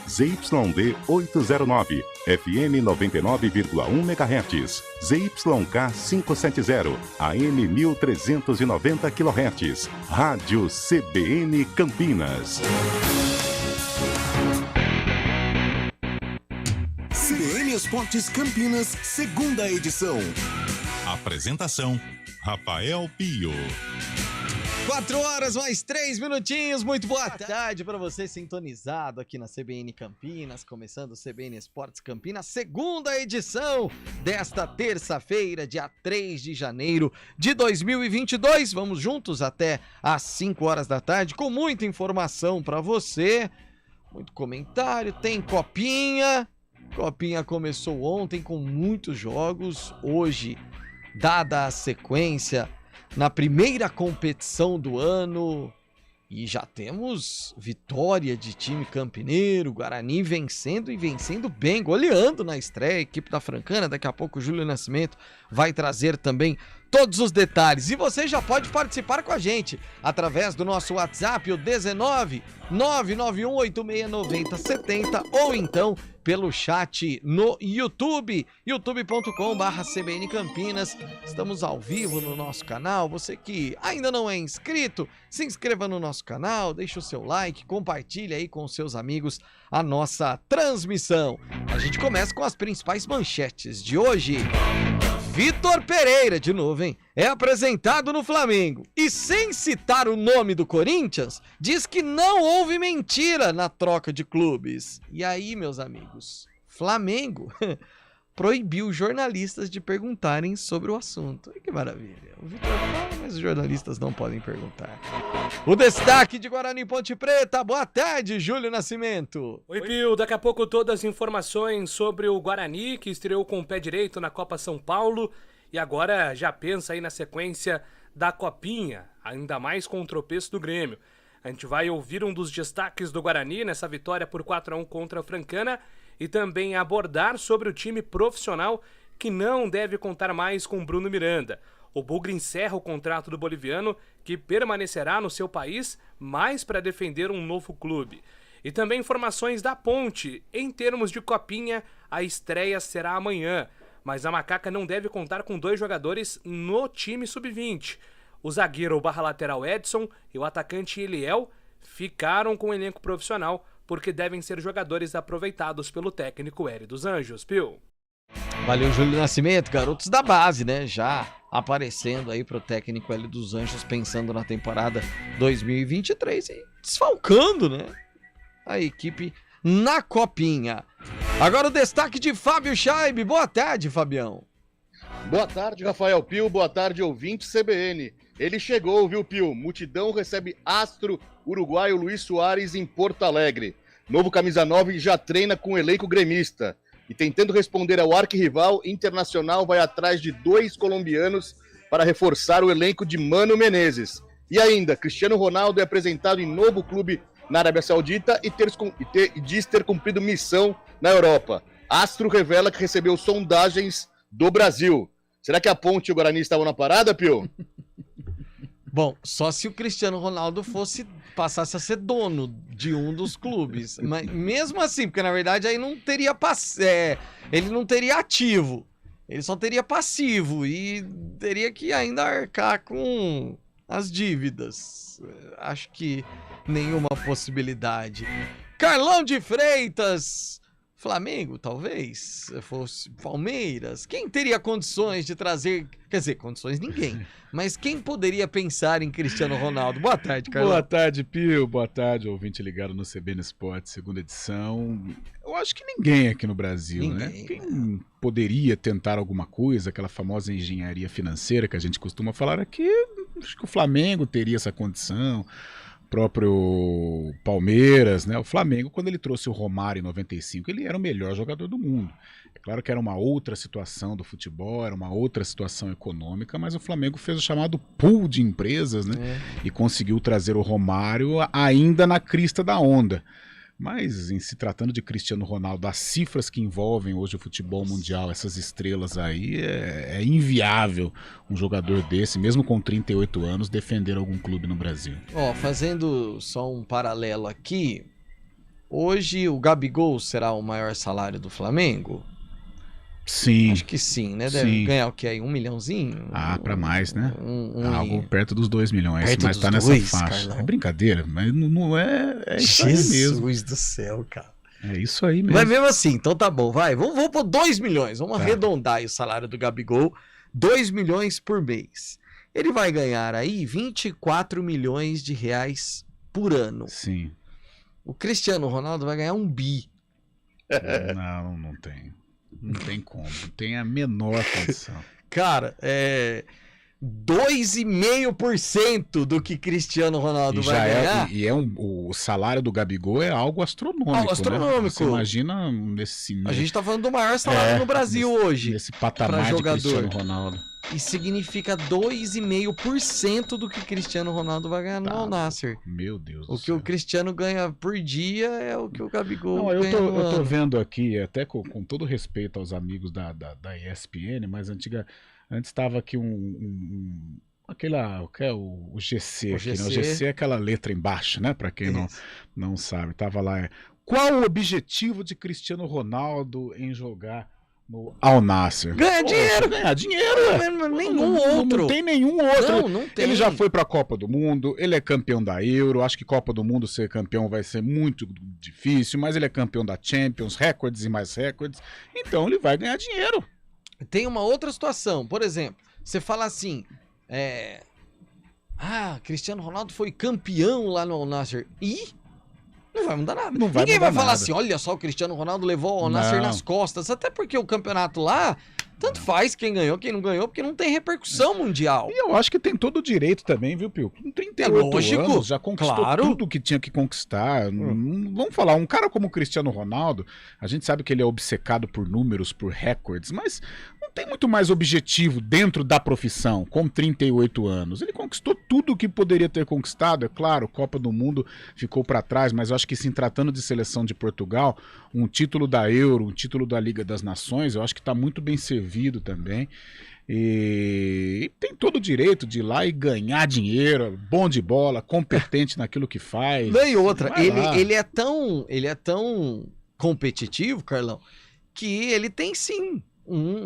ZYD 809, FM 99,1 MHz, ZYK 570, AM 1390 kHz, Rádio CBN Campinas. CBN Esportes Campinas, segunda edição. Apresentação, Rafael Pio. 4 horas mais 3 minutinhos, muito boa tarde para você sintonizado aqui na CBN Campinas, começando o CBN Esportes Campinas, segunda edição desta terça-feira, dia 3 de janeiro de 2022. Vamos juntos até às 5 horas da tarde com muita informação para você, muito comentário, tem copinha. Copinha começou ontem com muitos jogos, hoje, dada a sequência na primeira competição do ano, e já temos vitória de time campineiro, Guarani vencendo e vencendo bem, goleando na estreia, a equipe da Francana. Daqui a pouco o Júlio Nascimento vai trazer também todos os detalhes. E você já pode participar com a gente através do nosso WhatsApp, o 19 991869070, ou então pelo chat no YouTube, youtube.com/CBN Campinas. Estamos ao vivo no nosso canal. Você que ainda não é inscrito, se inscreva no nosso canal, deixa o seu like, compartilhe aí com os seus amigos a nossa transmissão. A gente começa com as principais manchetes de hoje. Vitor Pereira, de novo, hein? É apresentado no Flamengo e, sem citar o nome do Corinthians, diz que não houve mentira na troca de clubes. E aí, meus amigos, Flamengo proibiu jornalistas de perguntarem sobre o assunto. Olha que maravilha. O Vitor fala, mas os jornalistas não podem perguntar. O destaque de Guarani Ponte Preta. Boa tarde, Júlio Nascimento. Oi, Pio. Daqui a pouco todas as informações sobre o Guarani, que estreou com o pé direito na Copa São Paulo e agora já pensa aí na sequência da Copinha, ainda mais com o tropeço do Grêmio. A gente vai ouvir um dos destaques do Guarani nessa vitória por 4-1 contra a Francana e também abordar sobre o time profissional que não deve contar mais com Bruno Miranda. O Bugre encerra o contrato do boliviano, que permanecerá no seu país, mas para defender um novo clube. E também informações da Ponte. Em termos de Copinha, a estreia será amanhã, mas a Macaca não deve contar com 2 jogadores no time sub-20. O zagueiro /lateral Edson e o atacante Eliel ficaram com o elenco profissional, porque devem ser jogadores aproveitados pelo técnico Hélio dos Anjos. Pio. Valeu, Júlio Nascimento, garotos da base, né? Já aparecendo aí pro técnico Hélio dos Anjos, pensando na temporada 2023 e desfalcando, né? A equipe na Copinha. Agora o destaque de Fábio Chaib. Boa tarde, Fabião. Boa tarde, Rafael Pio. Boa tarde, ouvinte CBN. Ele chegou, viu, Pio? Multidão recebe astro uruguaio Luiz Soares em Porto Alegre. Novo camisa 9 já treina com o elenco gremista. E tentando responder ao arquirrival, Internacional vai atrás de 2 colombianos para reforçar o elenco de Mano Menezes. E ainda, Cristiano Ronaldo é apresentado em novo clube na Arábia Saudita e diz ter cumprido missão na Europa. Astro revela que recebeu sondagens do Brasil. Será que a Ponte e o Guarani estavam na parada, Pio? Bom, só se o Cristiano Ronaldo passasse a ser dono de um dos clubes. Mas mesmo assim, porque na verdade aí não teria ele não teria ativo. Ele só teria passivo e teria que ainda arcar com as dívidas. Acho que nenhuma possibilidade. Carlão de Freitas, Flamengo, talvez, fosse Palmeiras. Quem teria condições de trazer... Quer dizer, condições ninguém. Mas quem poderia pensar em Cristiano Ronaldo? Boa tarde, Carlão. Boa tarde, Pio. Boa tarde, ouvinte ligado no CBN Esportes, segunda edição. Eu acho que ninguém aqui no Brasil, né? Quem poderia tentar alguma coisa, aquela famosa engenharia financeira que a gente costuma falar aqui, acho que o Flamengo teria essa condição. Próprio Palmeiras, né? O Flamengo, quando ele trouxe o Romário em 95, ele era o melhor jogador do mundo. É claro que era uma outra situação do futebol, era uma outra situação econômica, mas o Flamengo fez o chamado pool de empresas, né? E conseguiu trazer o Romário ainda na crista da onda. Mas em se tratando de Cristiano Ronaldo, as cifras que envolvem hoje o futebol mundial, essas estrelas aí, é inviável um jogador desse, mesmo com 38 anos, defender algum clube no Brasil. Ó, fazendo só um paralelo aqui, hoje o Gabigol será o maior salário do Flamengo? Sim. Acho que sim, né? Deve Sim. ganhar o quê aí? 1 milhãozinho? Pra mais, né? Algo Algo perto dos 2 milhões, Perto mas dos tá nessa 2, faixa. Carlão. É brincadeira, mas não é isso aí mesmo. Jesus do céu, cara. É isso aí mesmo. Mas mesmo assim, então tá bom, vai. Vamos pôr 2 milhões. Vamos Tá. arredondar aí o salário do Gabigol. 2 milhões por mês. Ele vai ganhar aí 24 milhões de reais por ano. Sim. O Cristiano Ronaldo vai ganhar 1 bi. Não tem. Não tem como. Não tem a menor condição. Cara, 2,5% do que Cristiano Ronaldo E vai já ganhar. o salário do Gabigol é algo astronômico. Algo astronômico. Né? Você imagina nesse A gente tá falando do maior salário no Brasil hoje. nesse pra patamar de jogador. Cristiano Ronaldo. E significa 2,5% do que Cristiano Ronaldo vai ganhar no Tá. Al Nassr. Meu Deus do O que céu. o Cristiano ganha por dia é o que o Gabigol Não, ganha no eu tô ano. vendo aqui, até com todo respeito aos amigos da ESPN, mas antes estava aqui o que é o GC O aqui, né? O GC. GC é aquela letra embaixo, né? Para quem Isso. não sabe. Tava lá, qual o objetivo de Cristiano Ronaldo em jogar no Al Nassr? Ganhar dinheiro. Ganhar dinheiro, é. Nenhum outro. Não tem nenhum outro. Não tem. Ele já foi pra Copa do Mundo, ele é campeão da Euro, acho que Copa do Mundo ser campeão vai ser muito difícil, mas ele é campeão da Champions, recordes e mais recordes, então ele vai ganhar dinheiro. Tem uma outra situação. Por exemplo, você fala assim, Cristiano Ronaldo foi campeão lá no Al Nassr. E não vai mudar nada. Não vai Ninguém mudar vai falar nada. assim, olha só, o Cristiano Ronaldo levou o Al Nassr Não. nas costas. Até porque o campeonato lá, tanto faz quem ganhou, quem não ganhou, porque não tem repercussão mundial. E eu acho que tem todo o direito também, viu, Pio? Com 38 lógico, anos, já conquistou claro. tudo que tinha que conquistar. Vamos falar, um cara como o Cristiano Ronaldo, a gente sabe que ele é obcecado por números, por recordes, mas não tem muito mais objetivo dentro da profissão, com 38 anos. Ele conquistou tudo o que poderia ter conquistado, é claro, Copa do Mundo ficou para trás, mas eu acho que se tratando de seleção de Portugal, um título da Euro, um título da Liga das Nações, eu acho que está muito bem servido também. E tem todo o direito de ir lá e ganhar dinheiro, bom de bola, competente naquilo que faz. Não, e outra, Vai lá. ele é tão competitivo, Carlão, que ele tem sim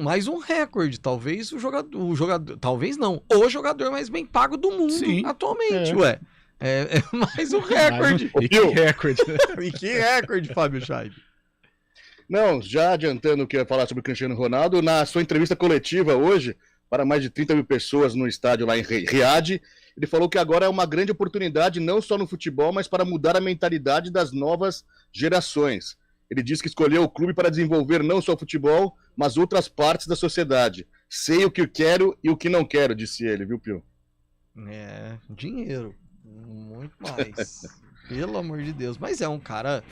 mais um recorde. Talvez o jogador, talvez não, o jogador mais bem pago do mundo Sim, atualmente, é. ué. É mais um recorde. E que recorde. E que recorde, Fábio Scheib. Não, já adiantando o que eu ia falar sobre o Cristiano Ronaldo, na sua entrevista coletiva hoje, para mais de 30 mil pessoas no estádio lá em Riad, ele falou que agora é uma grande oportunidade, não só no futebol, mas para mudar a mentalidade das novas gerações. Ele disse que escolheu o clube para desenvolver não só o futebol, mas outras partes da sociedade. Sei o que eu quero e o que não quero, disse ele, viu, Pio? Dinheiro. Muito mais. Pelo amor de Deus. Mas é um cara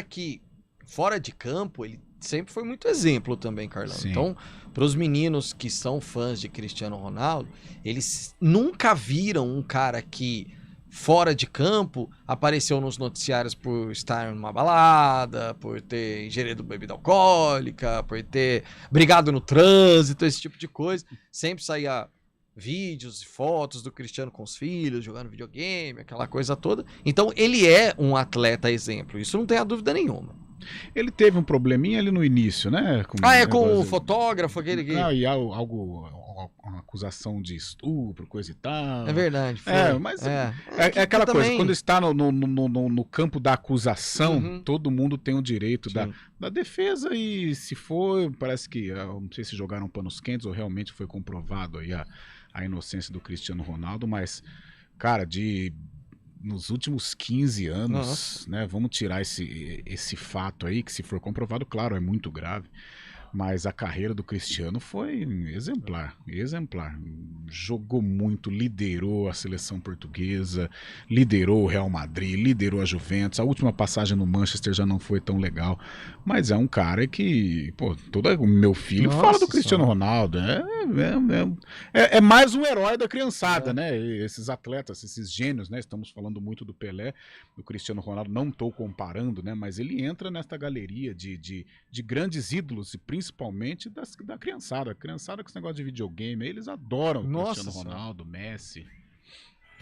que, fora de campo, ele sempre foi muito exemplo também, Carlão. Sim. Então, para os meninos que são fãs de Cristiano Ronaldo, eles nunca viram um cara que, fora de campo, apareceu nos noticiários por estar numa balada, por ter ingerido bebida alcoólica, por ter brigado no trânsito, esse tipo de coisa. Sempre saía vídeos e fotos do Cristiano com os filhos, jogando videogame, aquela coisa toda. Então, ele é um atleta exemplo. Isso não tem a dúvida nenhuma. Ele teve um probleminha ali no início, né? Com o fotógrafo, aquele que... E uma acusação de estupro, coisa e tal. É verdade. Foi. Mas é aquela também... coisa, quando está no campo da acusação, Uhum. todo mundo tem o direito Sim. da defesa, e se for, parece que, eu não sei se jogaram panos quentes ou realmente foi comprovado aí a inocência do Cristiano Ronaldo, mas, cara, nos últimos 15 anos, né, vamos tirar esse fato aí, que se for comprovado, claro, é muito grave, mas a carreira do Cristiano foi exemplar. Jogou muito, liderou a seleção portuguesa, liderou o Real Madrid, liderou a Juventus. A última passagem no Manchester já não foi tão legal, mas é um cara que, o meu filho fala do Cristiano Ronaldo. É mais um herói da criançada, né? Esses atletas, esses gênios, né? Estamos falando muito do Pelé, do Cristiano Ronaldo, não estou comparando, né? Mas ele entra nesta galeria de grandes ídolos, e principalmente da criançada. A criançada com esse negócio de videogame, eles adoram o Cristiano Ronaldo, Messi.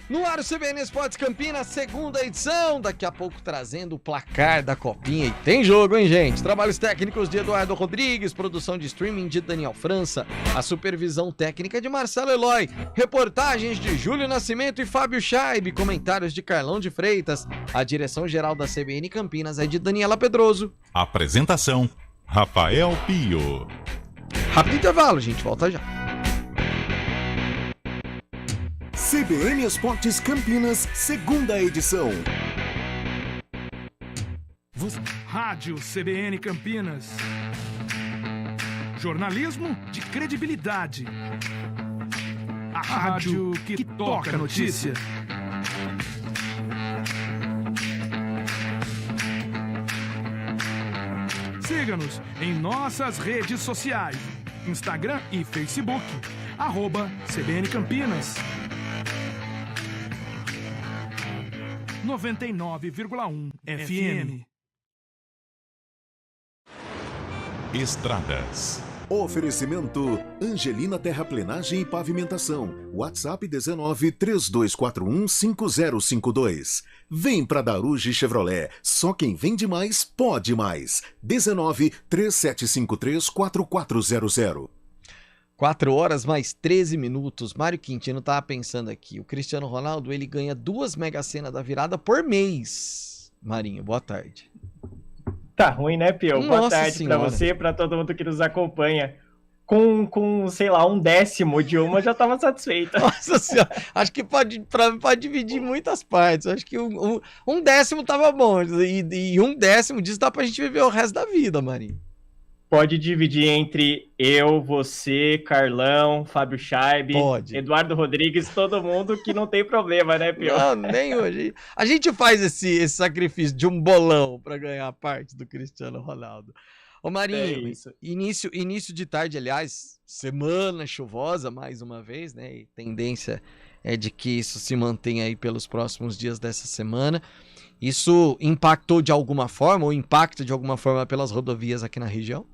No ar o CBN Esportes Campinas, segunda edição, daqui a pouco trazendo o placar da Copinha. E tem jogo, hein, gente? Trabalhos técnicos de Eduardo Rodrigues, produção de streaming de Daniel França, a supervisão técnica de Marcelo Eloy, reportagens de Júlio Nascimento e Fábio Scheib, comentários de Carlão de Freitas, a direção geral da CBN Campinas é de Daniela Pedroso. Apresentação, Rafael Pio. Rápido intervalo, gente, volta já. CBN Esportes Campinas, segunda edição. Rádio CBN Campinas. Jornalismo de credibilidade. A rádio que toca a notícia. Siga-nos em nossas redes sociais. Instagram e Facebook. @CBN Campinas. 99,1 FM. Estradas. Oferecimento Angelina Terraplenagem e Pavimentação. WhatsApp 19 3241 5052. Vem pra Daruge Chevrolet. Só quem vende mais, pode mais. 19 3753 4400. 4 horas mais 13 minutos. Mário Quintino tava pensando aqui. O Cristiano Ronaldo, ele ganha 2 Mega Sena da virada por mês. Marinho, boa tarde. Tá ruim, né, Pio? Boa tarde pra você e pra todo mundo que nos acompanha. Com, sei lá, 1/10 de uma, eu já tava satisfeito. Nossa senhora, acho que pode dividir em muitas partes. Acho que 1/10 tava bom. E 1/10 disso dá pra gente viver o resto da vida, Marinho. Pode dividir entre eu, você, Carlão, Fábio Scheib, Eduardo Rodrigues, todo mundo que não tem problema, né, Pio? Não, nem hoje. A gente faz esse sacrifício de um bolão pra ganhar a parte do Cristiano Ronaldo. Ô Marinho, início de tarde, aliás, semana chuvosa mais uma vez, né? E tendência é de que isso se mantenha aí pelos próximos dias dessa semana. Isso impactou de alguma forma ou impacta de alguma forma pelas rodovias aqui na região?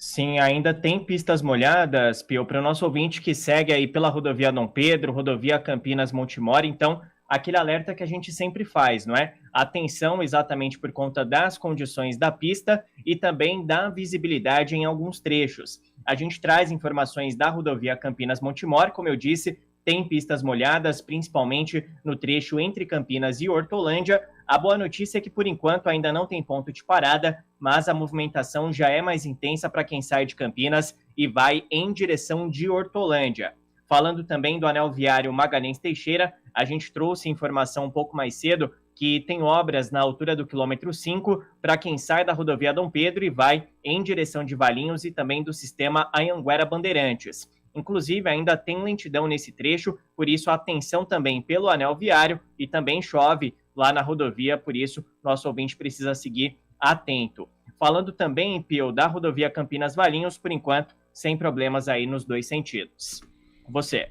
Sim, ainda tem pistas molhadas, Pio, para o nosso ouvinte que segue aí pela rodovia Dom Pedro, rodovia Campinas Montemor, então aquele alerta que a gente sempre faz, não é? Atenção exatamente por conta das condições da pista e também da visibilidade em alguns trechos. A gente traz informações da rodovia Campinas Montemor, como eu disse, tem pistas molhadas, principalmente no trecho entre Campinas e Hortolândia. A boa notícia é que, por enquanto, ainda não tem ponto de parada, mas a movimentação já é mais intensa para quem sai de Campinas e vai em direção de Hortolândia. Falando também do anel viário Magalhães Teixeira, a gente trouxe informação um pouco mais cedo que tem obras na altura do quilômetro 5 para quem sai da rodovia Dom Pedro e vai em direção de Valinhos e também do sistema Anhanguera Bandeirantes. Inclusive, ainda tem lentidão nesse trecho, por isso atenção também pelo anel viário e também chove lá na rodovia, por isso nosso ouvinte precisa seguir atento. Falando também, Pio, da rodovia Campinas Valinhos, por enquanto, sem problemas aí nos dois sentidos. Com você.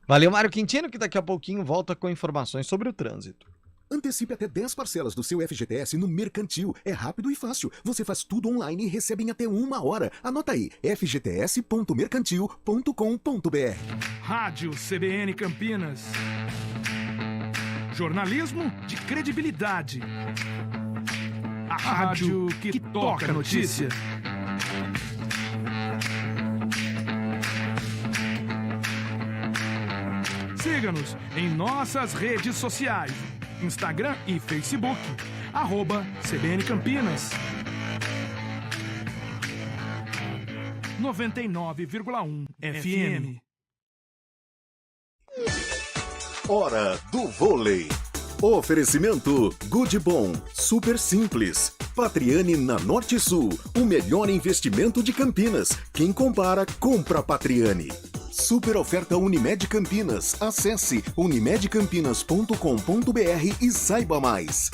Valeu, Mário Quintino, que daqui a pouquinho volta com informações sobre o trânsito. Antecipe até 10 parcelas do seu FGTS no Mercantil. É rápido e fácil. Você faz tudo online e recebe em até 1 hora. Anota aí, fgts.mercantil.com.br. Rádio CBN Campinas. Jornalismo de credibilidade. A rádio que toca a notícia. Siga-nos em nossas redes sociais. Instagram e Facebook, @CBN Campinas. 99,1 FM. Hora do vôlei. Oferecimento Good Bom, super simples. Patriani na Norte Sul, o melhor investimento de Campinas. Quem compara, compra Patriani. Super oferta Unimed Campinas. Acesse unimedcampinas.com.br e saiba mais.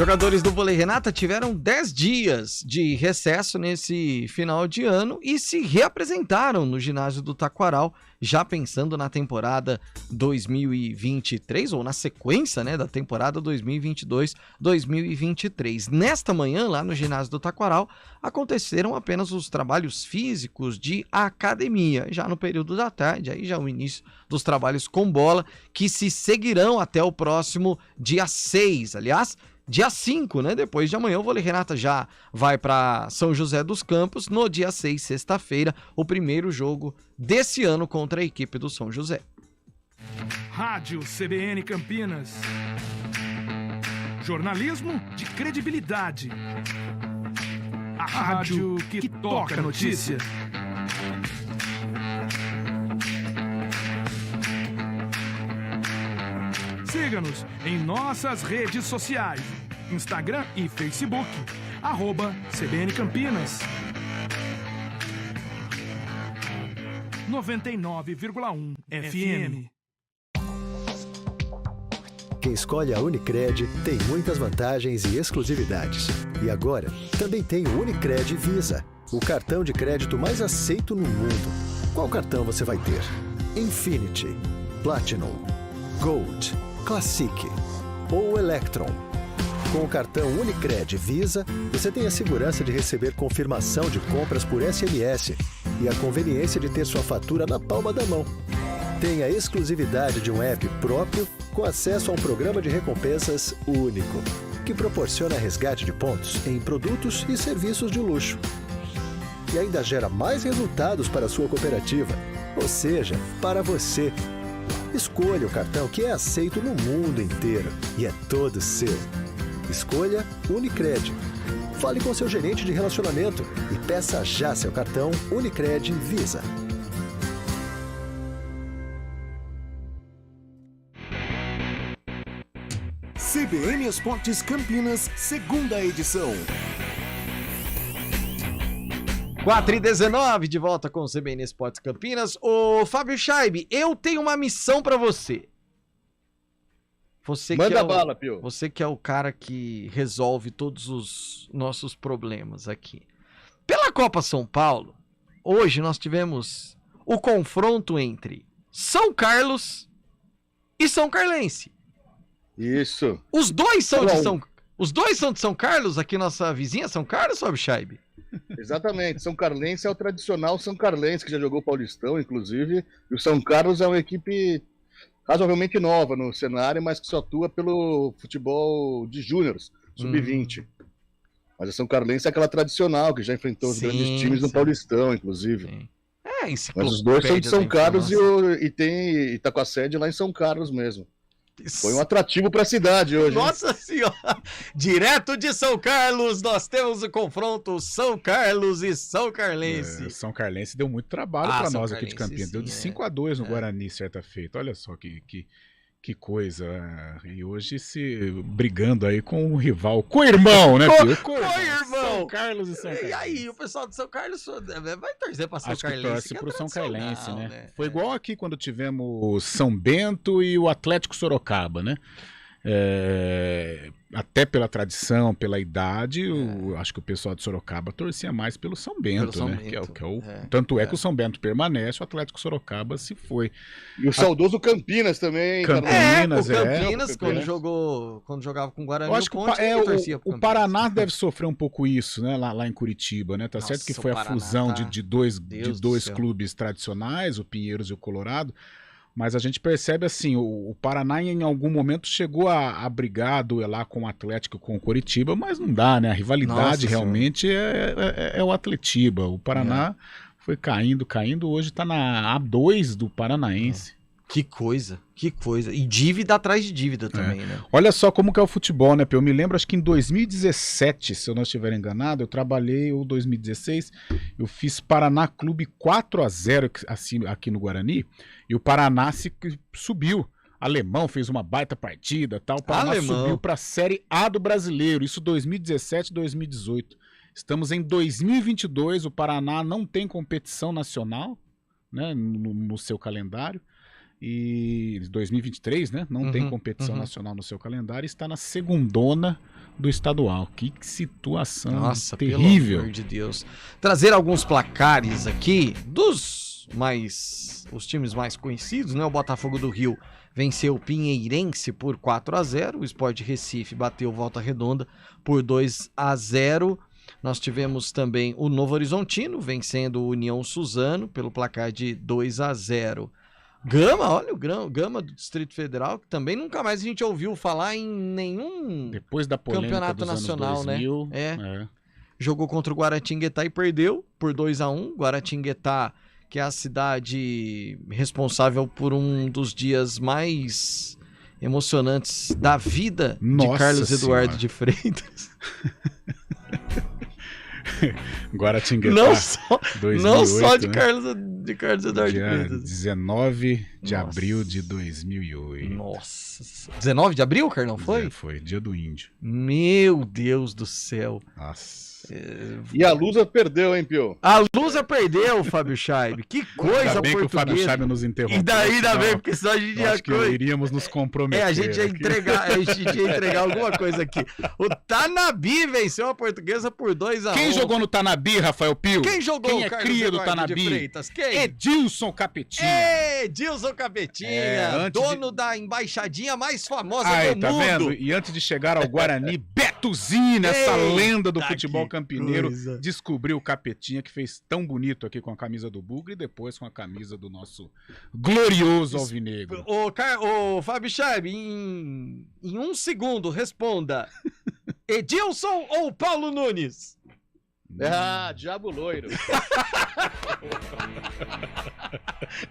Jogadores do vôlei Renata tiveram 10 dias de recesso nesse final de ano e se reapresentaram no ginásio do Taquaral, já pensando na temporada 2023, ou na sequência, né, da temporada 2022-2023. Nesta manhã, lá no ginásio do Taquaral, aconteceram apenas os trabalhos físicos de academia. Já no período da tarde, aí já o início dos trabalhos com bola, que se seguirão até o próximo dia 6, aliás, dia 5, né? Depois de amanhã, o Vôlei Renata já vai para São José dos Campos. No dia 6, sexta-feira, o primeiro jogo desse ano contra a equipe do São José. Rádio CBN Campinas. Jornalismo de credibilidade. A rádio que toca a notícia. Siga-nos em nossas redes sociais, Instagram e Facebook, @CBN Campinas. 99,1 FM. Quem escolhe a Unicred tem muitas vantagens e exclusividades. E agora, também tem o Unicred Visa, o cartão de crédito mais aceito no mundo. Qual cartão você vai ter? Infinity, Platinum, Gold, Classic ou Electron. Com o cartão Unicred Visa, você tem a segurança de receber confirmação de compras por SMS e a conveniência de ter sua fatura na palma da mão. Tem a exclusividade de um app próprio com acesso a um programa de recompensas único, que proporciona resgate de pontos em produtos e serviços de luxo. E ainda gera mais resultados para a sua cooperativa, ou seja, para você. Escolha o cartão que é aceito no mundo inteiro e é todo seu. Escolha Unicred. Fale com seu gerente de relacionamento e peça já seu cartão Unicred Visa. CBN Esportes Campinas, segunda edição. 4h19, de volta com o CBN Esportes Campinas. Ô, Fábio Scheibe, eu tenho uma missão pra você. Manda bala, Pio. Você que é o cara que resolve todos os nossos problemas aqui. Pela Copa São Paulo, hoje nós tivemos o confronto entre São Carlos e São Carlense. Isso. Os dois são de São Carlos, aqui nossa vizinha São Carlos, Fábio Scheibe? Exatamente. São Carlense é o tradicional São Carlense, que já jogou Paulistão, inclusive. E o São Carlos é uma equipe razoavelmente nova no cenário, mas que só atua pelo futebol de júniores, sub-20. Mas a São Carlense é aquela tradicional, que já enfrentou os grandes times no Paulistão, inclusive. Sim. Mas os dois são de São Carlos e tá com a sede lá em São Carlos mesmo. Foi um atrativo para a cidade hoje. Nossa Senhora! Direto de São Carlos, nós temos o confronto São Carlos e São Carlense. São Carlense deu muito trabalho para nós aqui de Campinas. Sim, deu de 5-2 no Guarani, certa feita. Olha só que coisa. E hoje se brigando aí com o rival, com o irmão, né, Pio? Co-irmão! São Carlos e São Carlos. E aí, o pessoal de São Carlos vai torcer para São Carlense. Acho que torce pro São Carlense, né? né? Foi igual aqui quando tivemos São Bento e o Atlético Sorocaba, né? Até pela tradição, pela idade, acho que o pessoal de Sorocaba torcia mais pelo São Bento, né? Tanto é que o São Bento permanece, o Atlético Sorocaba se foi. E o saudoso Campinas também. Campinas, quando jogava com o Guarani, eu acho que o Paraná deve sofrer um pouco isso, né? Lá em Curitiba, né? Tá certo que foi a fusão de dois clubes tradicionais, o Pinheiros e o Colorado. Mas a gente percebe assim, o Paraná em algum momento chegou a brigar, duelar com o Atlético, com o Coritiba, mas não dá, né? A rivalidade realmente é o Atletiba. O Paraná foi caindo, hoje tá na A2 do Paranaense. Que coisa. E dívida atrás de dívida também, né? Olha só como que é o futebol, né, Pio? Eu me lembro, acho que em 2017, se eu não estiver enganado, eu trabalhei, ou 2016, eu fiz Paraná Clube 4-0 aqui no Guarani, e o Paraná subiu. Alemão fez uma baita partida, tal. O Paraná subiu para a Série A do Brasileiro, isso 2017, 2018. Estamos em 2022, o Paraná não tem competição nacional, né, no seu calendário. E 2023, né? Não tem competição nacional no seu calendário, está na segundona do estadual. Que situação terrível. Pelo amor de Deus. Trazer alguns placares aqui os times mais conhecidos, né? O Botafogo do Rio venceu o Pinheirense por 4-0, o Sport Recife bateu Volta Redonda por 2-0. Nós tivemos também o Novo Horizontino vencendo o União Suzano pelo placar de 2-0. Gama, olha o Gama do Distrito Federal, que também nunca mais a gente ouviu falar em nenhum depois da campeonato nacional, 2000, né? Jogou contra o Guaratinguetá e perdeu por 2-1. Guaratinguetá, que é a cidade responsável por um dos dias mais emocionantes da vida de Carlos Eduardo de Freitas. Guaratinguetá, não só de, né? Carlos Eduardo de Freitas. 19 de abril de 2008. Nossa. 19 de abril, Carlão, foi? Foi, dia do índio. Meu Deus do céu. Nossa. E a Lusa perdeu, hein, Pio? A Lusa perdeu, Fábio Chaib. Que coisa ainda bem portuguesa. Que o Fábio Chaib nos interrompeu. Ainda bem, porque senão a gente iríamos nos comprometer. A gente ia entregar alguma coisa aqui. O Tanabi venceu a Portuguesa por 2-1. Quem jogou no Tanabi, Rafael Pio? Quem jogou? Quem é cria do Tanabi? Edilson Capetinha. Edilson Capetinha, dono da embaixadinha mais famosa do tá mundo. Vendo? E antes de chegar ao Guarani, Betuzinho, essa lenda do futebol campineiro, descobriu o Capetinha, que fez tão bonito aqui com a camisa do Bugre e depois com a camisa do nosso glorioso alvinegro. Ô Fábio Chaib, em 1 segundo, responda. Edilson ou Paulo Nunes? Diabo loiro.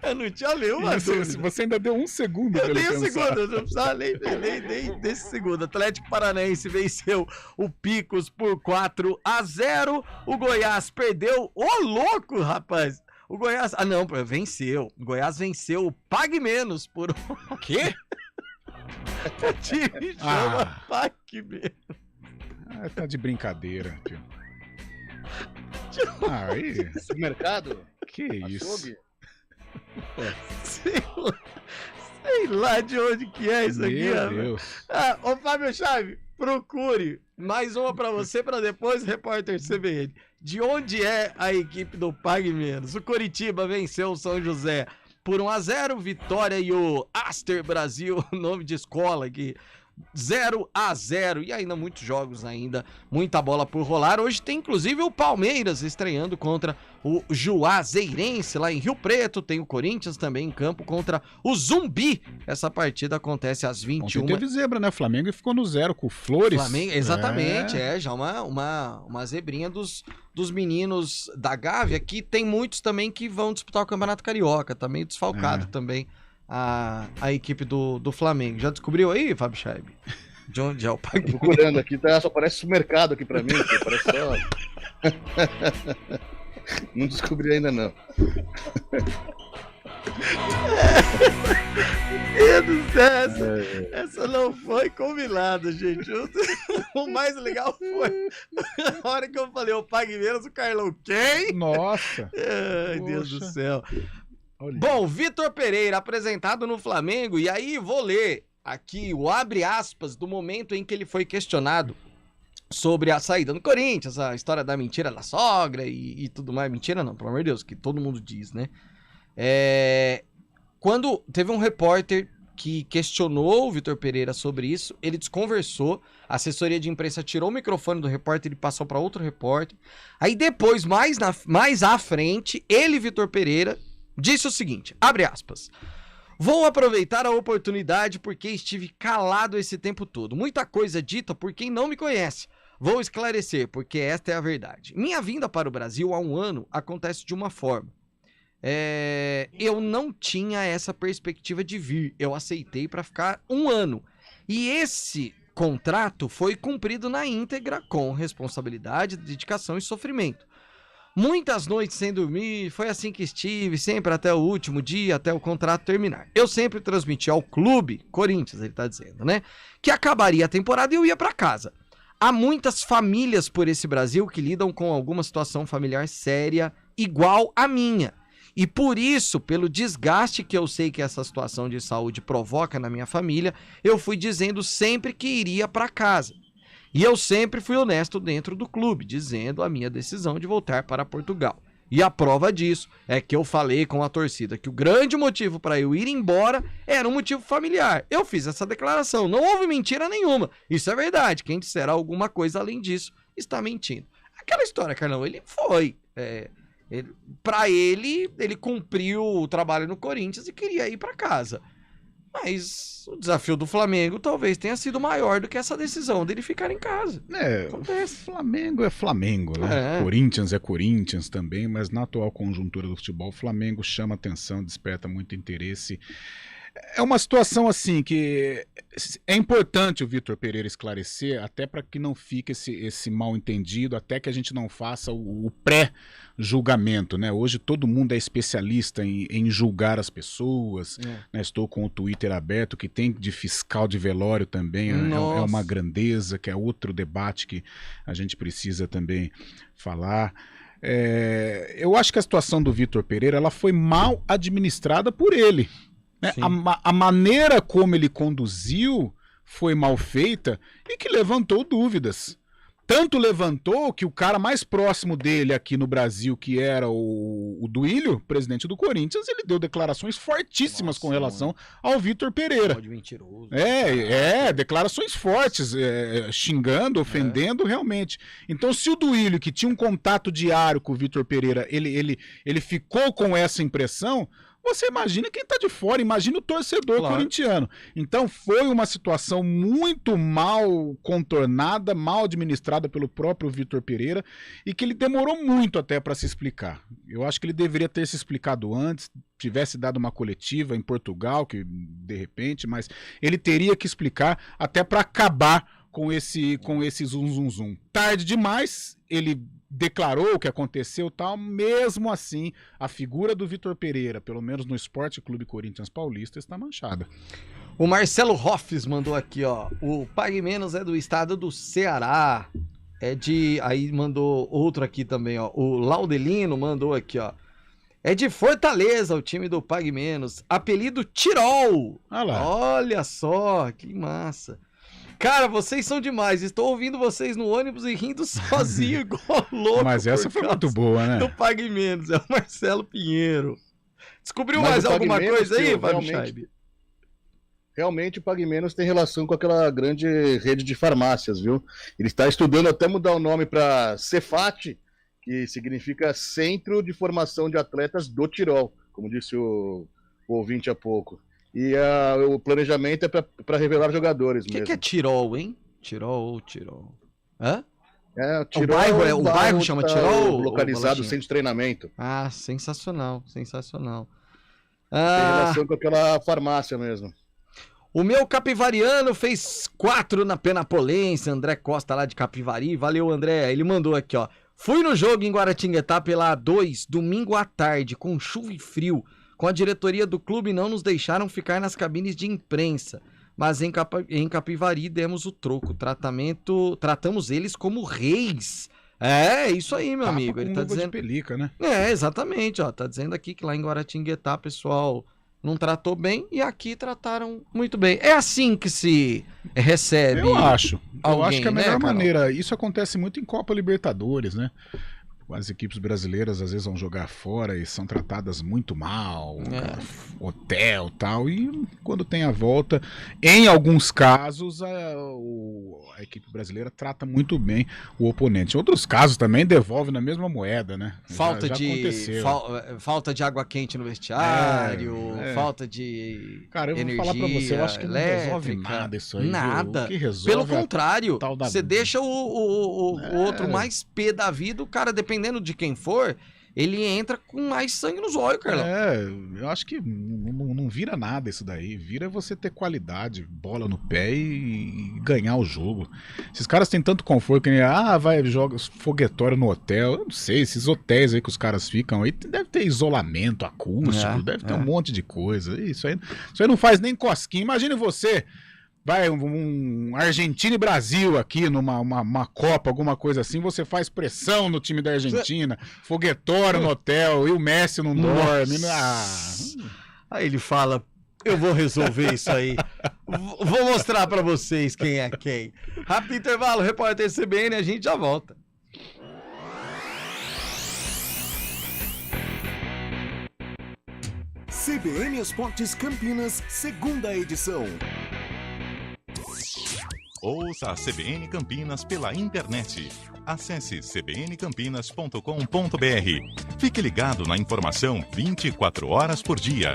Eu não tinha nenhuma dúvida. Você ainda deu 1 segundo pra ele pensar. Eu dei 1 segundo, eu não precisava nem desse segundo. Atlético Paranaense venceu o Picos por 4-0. O Goiás perdeu. Ô, louco, rapaz! O Goiás... não, venceu. O Goiás venceu o Pague Menos por... O quê? O time chama Pague Menos. Tá de brincadeira, tio. Aí. Supermercado? Que isso? Sei lá de onde que é isso aqui, Meu Deus. Ô Fábio Chaves, procure mais uma pra você, pra depois, repórter CBN. De onde é a equipe do Pague Menos? O Coritiba venceu o São José por 1-0, Vitória e o Aster Brasil, nome de escola aqui. 0-0 e ainda muitos jogos ainda, muita bola por rolar. Hoje tem inclusive o Palmeiras estreando contra o Juazeirense lá em Rio Preto, tem o Corinthians também em campo contra o Zumbi. Essa partida acontece às 21. Ontem teve zebra, né? Flamengo ficou no 0 com o Flores. Flamengo, exatamente, já uma zebrinha dos meninos da Gávea, que tem muitos também que vão disputar o Campeonato Carioca, tá meio desfalcado também. A equipe do Flamengo. Já descobriu aí, Fábio Chaib? De onde é o Pague? Procurando aqui, só parece supermercado aqui pra mim. Parece só... Não descobri ainda, não. Meu Deus do céu, essa não foi combinada, gente. O mais legal foi a hora que eu falei o Pague Menos, o Carlão, quem? Nossa! Ai, Deus do céu. Olha. Bom, Vitor Pereira, apresentado no Flamengo, e aí vou ler aqui o abre aspas do momento em que ele foi questionado sobre a saída do Corinthians, a história da mentira da sogra e tudo mais. Mentira não, pelo amor de Deus, que todo mundo diz, né? Quando teve um repórter que questionou o Vitor Pereira sobre isso, ele desconversou, a assessoria de imprensa tirou o microfone do repórter e passou para outro repórter. Aí depois, mais à frente, ele, Vitor Pereira, disse o seguinte, abre aspas, vou aproveitar a oportunidade porque estive calado esse tempo todo. Muita coisa dita por quem não me conhece. Vou esclarecer porque esta é a verdade. Minha vinda para o Brasil há 1 ano acontece de uma forma. Eu não tinha essa perspectiva de vir. Eu aceitei para ficar 1 ano. E esse contrato foi cumprido na íntegra com responsabilidade, dedicação e sofrimento. Muitas noites sem dormir, foi assim que estive, sempre até o último dia, até o contrato terminar. Eu sempre transmiti ao clube, Corinthians, ele tá dizendo, né, que acabaria a temporada e eu ia pra casa. Há muitas famílias por esse Brasil que lidam com alguma situação familiar séria igual a minha. E por isso, pelo desgaste que eu sei que essa situação de saúde provoca na minha família, eu fui dizendo sempre que iria para casa. E eu sempre fui honesto dentro do clube, dizendo a minha decisão de voltar para Portugal. E a prova disso é que eu falei com a torcida que o grande motivo para eu ir embora era um motivo familiar. Eu fiz essa declaração, não houve mentira nenhuma. Isso é verdade, quem disser alguma coisa além disso está mentindo. Aquela história, Carlão, ele foi... ele cumpriu o trabalho no Corinthians e queria ir para casa. Mas o desafio do Flamengo talvez tenha sido maior do que essa decisão dele ficar em casa. Acontece. Flamengo é Flamengo, né? Corinthians é Corinthians também, mas na atual conjuntura do futebol, o Flamengo chama atenção, desperta muito interesse. É uma situação assim que é importante o Vitor Pereira esclarecer, até para que não fique esse mal entendido, até que a gente não faça o pré-julgamento, né? Hoje todo mundo é especialista em julgar as pessoas, né? Estou com o Twitter aberto, que tem de fiscal de velório também, é uma grandeza, que é outro debate que a gente precisa também falar. Eu acho que a situação do Vitor Pereira ela foi mal administrada por ele. Né? A maneira como ele conduziu foi mal feita e que levantou dúvidas. Tanto levantou que o cara mais próximo dele aqui no Brasil, que era o Duílio, presidente do Corinthians, ele deu declarações fortíssimas com relação ao Vitor Pereira. De mentiroso. Declarações fortes, xingando, ofendendo realmente. Então, se o Duílio, que tinha um contato diário com o Vitor Pereira, ele ficou com essa impressão... Você imagina quem tá de fora, imagina o torcedor corintiano. Então foi uma situação muito mal contornada, mal administrada pelo próprio Vitor Pereira e que ele demorou muito até para se explicar. Eu acho que ele deveria ter se explicado antes, tivesse dado uma coletiva em Portugal, que de repente, mas ele teria que explicar até para acabar com esse zum. Tarde demais, ele declarou o que aconteceu e tal, mesmo assim, a figura do Vitor Pereira, pelo menos no Esporte Clube Corinthians Paulista, está manchada. O Marcelo Hoffs mandou aqui, ó, o Pague Menos é do estado do Ceará, aí mandou outro aqui também, ó, o Laudelino mandou aqui, ó, é de Fortaleza o time do Pague Menos, apelido Tirol. Olha só, que massa. Cara, vocês são demais. Estou ouvindo vocês no ônibus e rindo sozinho, igual louco. Mas essa foi muito boa, né? Não Pague Menos, é o Marcelo Pinheiro. Descobriu mais alguma coisa aí, Fábio Scheib? Realmente o Pague Menos tem relação com aquela grande rede de farmácias, viu? Ele está estudando até mudar o nome para Cefat, que significa Centro de Formação de Atletas do Tirol, como disse o ouvinte há pouco. E o planejamento é para revelar jogadores mesmo. O que é Tirol, hein? Tirol. Hã? Tirol, o bairro chama Tirol? Localizado centro de treinamento. Ah, sensacional. Tem relação com aquela farmácia mesmo. O meu capivariano fez 4 na Penapolense, André Costa lá de Capivari. Valeu, André. Ele mandou aqui, ó. Fui no jogo em Guaratinguetá pela A2, domingo à tarde, com chuva e frio. Com a diretoria do clube não nos deixaram ficar nas cabines de imprensa, mas em Capivari demos o troco, tratamos eles como reis. É, isso aí, meu amigo. Ele tá dizendo... de pelica, né? Exatamente, ó, tá dizendo aqui que lá em Guaratinguetá, pessoal, não tratou bem e aqui trataram muito bem. É assim que se recebe. Eu acho que a melhor maneira, isso acontece muito em Copa Libertadores, né? As equipes brasileiras às vezes vão jogar fora e são tratadas muito mal, hotel e tal, e quando tem a volta, em alguns casos a equipe brasileira trata muito bem o oponente. Em outros casos também devolve na mesma moeda, né? Falta de água quente no vestiário, falta de Cara, eu vou falar pra você, eu acho que não resolve nada isso aí. Nada. O que resolve pelo contrário, você deixa o outro mais pé da vida, o cara dependendo de quem for, ele entra com mais sangue nos olhos, Carlão. Eu acho que não vira nada isso daí. Vira você ter qualidade, bola no pé e ganhar o jogo. Esses caras têm tanto conforto que joga foguetório no hotel. Eu não sei, esses hotéis aí que os caras ficam aí, deve ter isolamento acústico, deve ter um monte de coisa. Isso aí não faz nem cosquinha. Imagine você vai um Argentina e Brasil aqui numa Copa, alguma coisa assim, você faz pressão no time da Argentina, foguetório no hotel e o Messi não dorme. Aí ele fala, eu vou resolver isso aí. Vou mostrar pra vocês quem é quem. Rápido intervalo, repórter CBN, a gente já volta. CBN Esportes Campinas, segunda edição. Ouça a CBN Campinas pela internet. Acesse cbncampinas.com.br. Fique ligado na informação 24 horas por dia.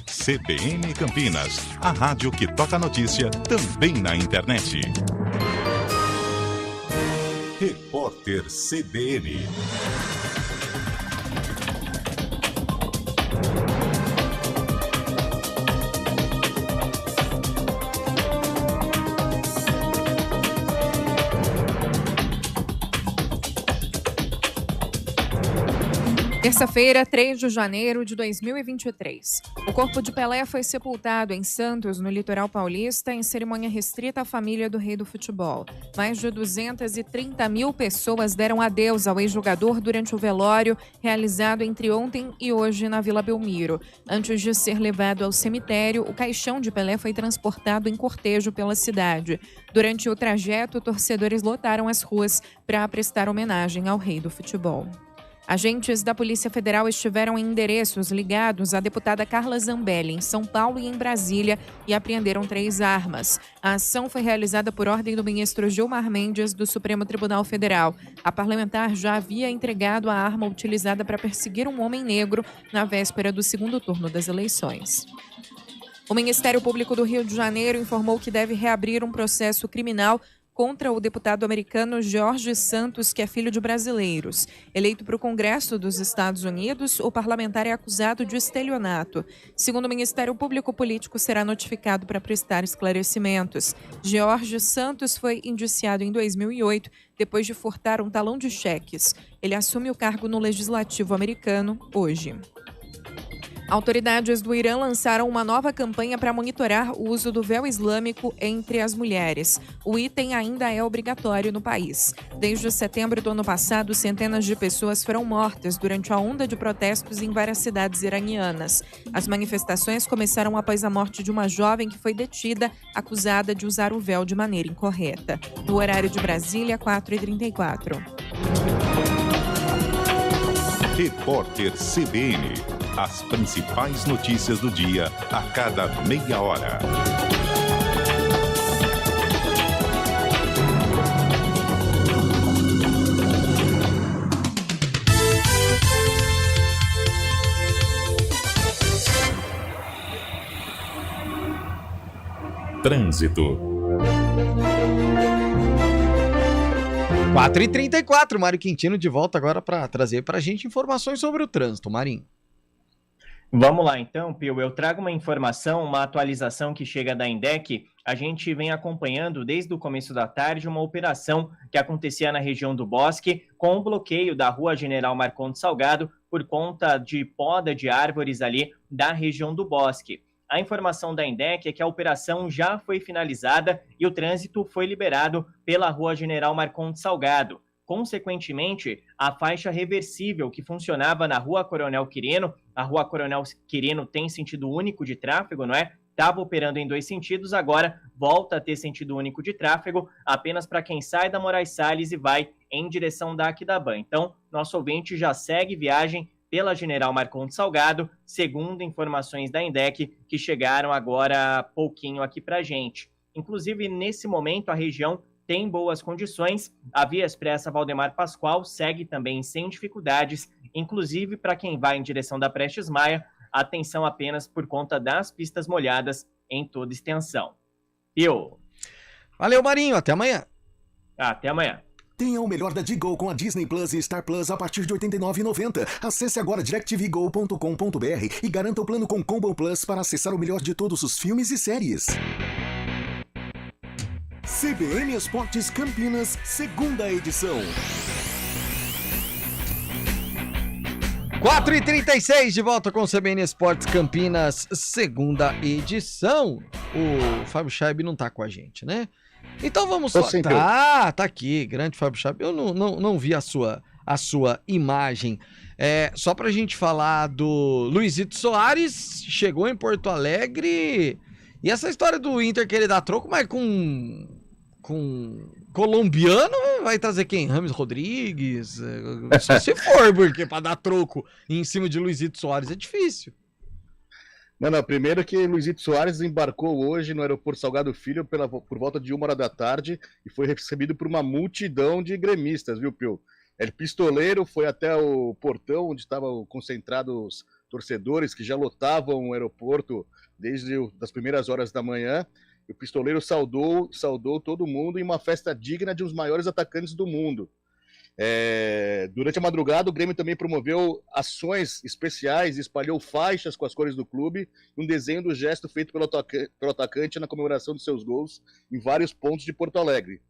CBN Campinas, a rádio que toca notícia também na internet. Repórter CBN. Terça-feira, 3 de janeiro de 2023. O corpo de Pelé foi sepultado em Santos, no litoral paulista, em cerimônia restrita à família do rei do futebol. Mais de 230 mil pessoas deram adeus ao ex-jogador durante o velório realizado entre ontem e hoje na Vila Belmiro. Antes de ser levado ao cemitério, o caixão de Pelé foi transportado em cortejo pela cidade. Durante o trajeto, torcedores lotaram as ruas para prestar homenagem ao rei do futebol. Agentes da Polícia Federal estiveram em endereços ligados à deputada Carla Zambelli, em São Paulo e em Brasília, e apreenderam 3 armas. A ação foi realizada por ordem do ministro Gilmar Mendes, do Supremo Tribunal Federal. A parlamentar já havia entregado a arma utilizada para perseguir um homem negro na véspera do segundo turno das eleições. O Ministério Público do Rio de Janeiro informou que deve reabrir um processo criminal contra o deputado americano George Santos, que é filho de brasileiros. Eleito para o Congresso dos Estados Unidos, o parlamentar é acusado de estelionato. Segundo o Ministério Público, o político será notificado para prestar esclarecimentos. George Santos foi indiciado em 2008, depois de furtar um talão de cheques. Ele assume o cargo no Legislativo americano hoje. Autoridades do Irã lançaram uma nova campanha para monitorar o uso do véu islâmico entre as mulheres. O item ainda é obrigatório no país. Desde setembro do ano passado, centenas de pessoas foram mortas durante a onda de protestos em várias cidades iranianas. As manifestações começaram após a morte de uma jovem que foi detida, acusada de usar o véu de maneira incorreta. No horário de Brasília, 4h34. Repórter CBN. As principais notícias do dia a cada meia hora. Trânsito. 4h34, Mário Quintino de volta agora para trazer para a gente informações sobre o trânsito, Marinho. Vamos lá então, Pio, eu trago uma informação, uma atualização que chega da INDEC. A gente vem acompanhando desde o começo da tarde uma operação que acontecia na região do Bosque com o bloqueio da Rua General Marcondes Salgado por conta de poda de árvores ali da região do Bosque. A informação da INDEC é que a operação já foi finalizada e o trânsito foi liberado pela Rua General Marcondes Salgado. Consequentemente, a faixa reversível que funcionava na Rua Coronel Quirino, a Rua Coronel Quirino tem sentido único de tráfego, não é? Estava operando em 2 sentidos, agora volta a ter sentido único de tráfego, apenas para quem sai da Moraes Salles e vai em direção da Aquidabã. Então, nosso ouvinte já segue viagem pela General Marcondes Salgado, segundo informações da INDEC, que chegaram agora há pouquinho aqui para a gente. Inclusive, nesse momento, a região tem boas condições. A Via Expressa Valdemar Pascoal segue também sem dificuldades, inclusive para quem vai em direção da Prestes Maia, atenção apenas por conta das pistas molhadas em toda extensão. Valeu, Marinho, até amanhã. Até amanhã. Tenha o melhor da Digo com a Disney Plus e Star Plus a partir de R$ 89,90. Acesse agora directvgo.com.br e garanta o plano com Combo Plus para acessar o melhor de todos os filmes e séries. CBN Esportes Campinas, segunda edição. 4h36, de volta com o CBN Esportes Campinas, segunda edição. O Fábio Scheib não tá com a gente, né? Então vamos lá. Tá aqui, grande Fábio Scheib. Eu não vi a sua imagem. Só pra gente falar do Luizito Soares, chegou em Porto Alegre. E essa história do Inter querer dar troco, mas com colombiano, vai trazer quem? Rames Rodrigues? Só se for, porque pra dar troco em cima de Luizito Soares é difícil. Não, primeiro que Luizito Soares embarcou hoje no aeroporto Salgado Filho por volta de 1h da tarde e foi recebido por uma multidão de gremistas, viu, Pio? El Pistoleiro foi até o portão onde estavam concentrados torcedores que já lotavam o aeroporto desde as primeiras horas da manhã. O Pistoleiro saudou todo mundo em uma festa digna de um dos maiores atacantes do mundo. Durante a madrugada, o Grêmio também promoveu ações especiais e espalhou faixas com as cores do clube, um desenho do gesto feito pelo atacante na comemoração de seus gols em vários pontos de Porto Alegre.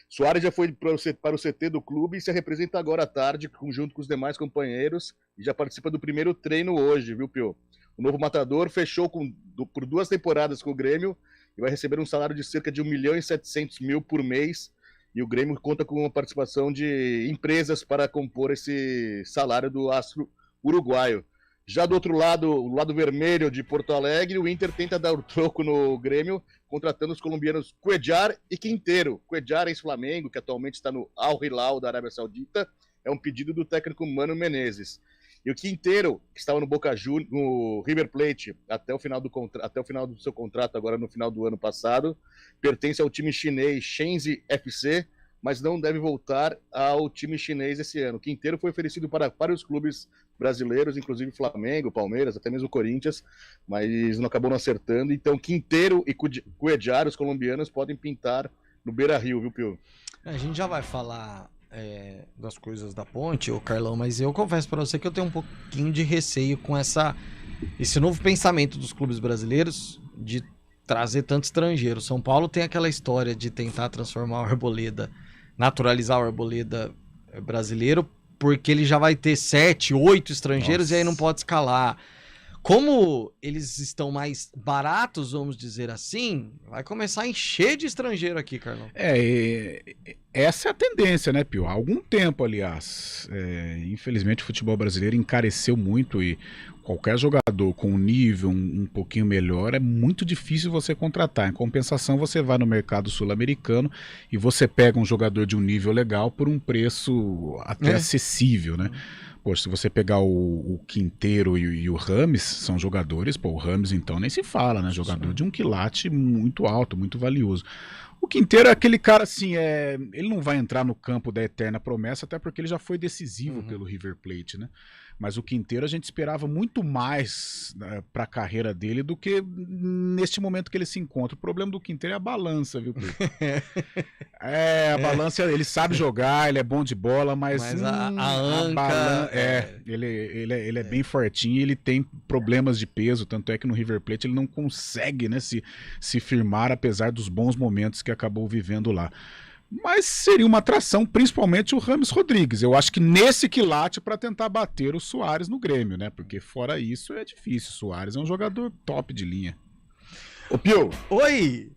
Soares já foi para o CT do clube e se representa agora à tarde, junto com os demais companheiros, e já participa do primeiro treino hoje, viu, Pio? O novo matador fechou por 2 temporadas com o Grêmio e vai receber um salário de cerca de 1.700.000 por mês, e o Grêmio conta com a participação de empresas para compor esse salário do astro uruguaio. Já do outro lado, o lado vermelho de Porto Alegre, o Inter tenta dar o troco no Grêmio, contratando os colombianos Cuéllar e Quintero. Cuéllar, ex-Flamengo, que atualmente está no Al Hilal da Arábia Saudita, é um pedido do técnico Mano Menezes. E o Quintero, que estava no Boca Juniors, no River Plate, até o final do seu contrato, agora no final do ano passado, pertence ao time chinês Shenzi FC, mas não deve voltar ao time chinês esse ano. O Quintero foi oferecido para vários clubes brasileiros, inclusive Flamengo, Palmeiras, até mesmo Corinthians, mas não acabou não acertando. Então, Quintero e Cuéllar, os colombianos, podem pintar no Beira-Rio, viu, Pio? A gente já vai falar das coisas da Ponte, ô Carlão, mas eu confesso para você que eu tenho um pouquinho de receio com esse novo pensamento dos clubes brasileiros de trazer tanto estrangeiro. São Paulo tem aquela história de tentar transformar o Arboleda, naturalizar o Arboleda brasileiro, porque ele já vai ter 7, 8 estrangeiros. Nossa. E aí não pode escalar. Como eles estão mais baratos, vamos dizer assim, vai começar a encher de estrangeiro aqui, Carlão. Essa é a tendência, né, Pio? Há algum tempo, aliás. Infelizmente, o futebol brasileiro encareceu muito e qualquer jogador com um nível um pouquinho melhor é muito difícil você contratar. Em compensação, você vai no mercado sul-americano e você pega um jogador de um nível legal por um preço até acessível, né? Poxa, se você pegar o Quintero e o Rames, são jogadores, o Rames então nem se fala, né? Jogador de um quilate muito alto, muito valioso. O Quintero é aquele cara assim, ele não vai entrar no campo da eterna promessa, até porque ele já foi decisivo pelo River Plate, né? Mas o Quintero a gente esperava muito mais para a carreira dele do que neste momento que ele se encontra. O problema do Quintero é a balança, viu, Pedro? A balança, ele sabe jogar, ele é bom de bola, mas a anca... Ele é bem fortinho e ele tem problemas de peso, tanto é que no River Plate ele não consegue, né, se firmar, apesar dos bons momentos que acabou vivendo lá. Mas seria uma atração, principalmente o Rames Rodrigues. Eu acho que nesse quilate para tentar bater o Soares no Grêmio, né? Porque fora isso é difícil. O Soares é um jogador top de linha. Ô Pio! Oi!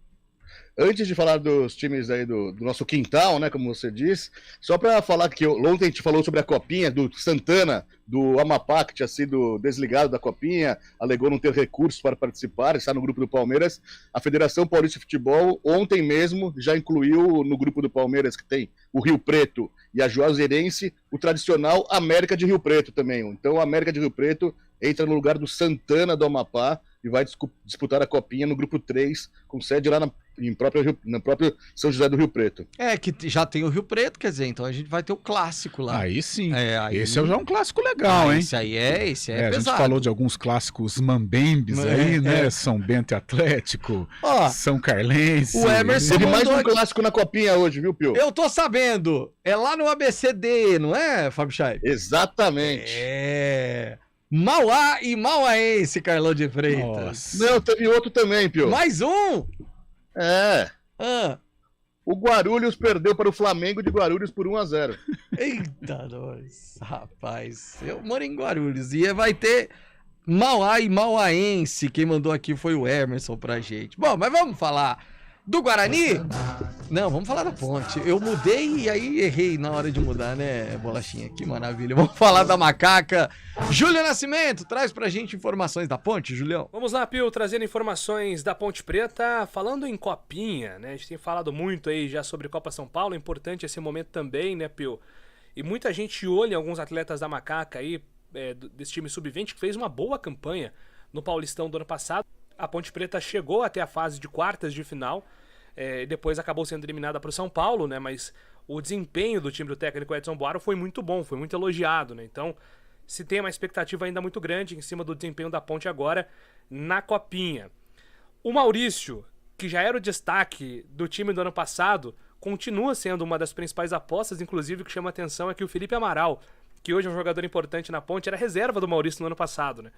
Antes de falar dos times aí do nosso quintal, né, como você disse, só para falar que ontem a gente falou sobre a copinha do Santana, do Amapá, que tinha sido desligado da copinha, alegou não ter recursos para participar, está no grupo do Palmeiras. A Federação Paulista de Futebol, ontem mesmo, já incluiu no grupo do Palmeiras, que tem o Rio Preto e a Juazeirense, o tradicional América de Rio Preto também. Então o América de Rio Preto entra no lugar do Santana do Amapá e vai disputar a copinha no grupo 3, com sede lá no próprio São José do Rio Preto. Que já tem o Rio Preto, quer dizer, então a gente vai ter o clássico lá. Aí sim. Esse é já um clássico legal, hein? Esse é pesado. A gente falou de alguns clássicos mambembes aí, né? São Bento e Atlético, São Carlense. O Emerson teve mais um clássico na copinha hoje, viu, Pio? Eu tô sabendo. É lá no ABCD, não é, Fábio Chay? Exatamente. Mauá e Mauaense, Carlão de Freitas. Nossa. Não, teve outro também, Pio. Mais um? O Guarulhos perdeu para o Flamengo de Guarulhos por 1-0. Eita, nós, rapaz. Eu moro em Guarulhos e vai ter Mauá e Mauaense. Quem mandou aqui foi o Emerson pra gente. Bom, mas vamos falar do Guarani? Não, vamos falar da Ponte. Eu mudei e aí errei na hora de mudar, né, Bolachinha? Que maravilha. Vamos falar da Macaca. Júlio Nascimento, traz pra gente informações da Ponte, Julião. Vamos lá, Pio, trazendo informações da Ponte Preta, falando em Copinha, né? A gente tem falado muito aí já sobre Copa São Paulo, é importante esse momento também, né, Pio? E muita gente olha em alguns atletas da Macaca aí, desse time sub-20, que fez uma boa campanha no Paulistão do ano passado. A Ponte Preta chegou até a fase de quartas de final, depois acabou sendo eliminada para o São Paulo, né? Mas o desempenho do time do técnico Edson Boaro foi muito bom, foi muito elogiado, né? Então, se tem uma expectativa ainda muito grande em cima do desempenho da Ponte agora na Copinha. O Maurício, que já era o destaque do time do ano passado, continua sendo uma das principais apostas, inclusive o que chama atenção é que o Felipe Amaral, que hoje é um jogador importante na Ponte, era reserva do Maurício no ano passado, né?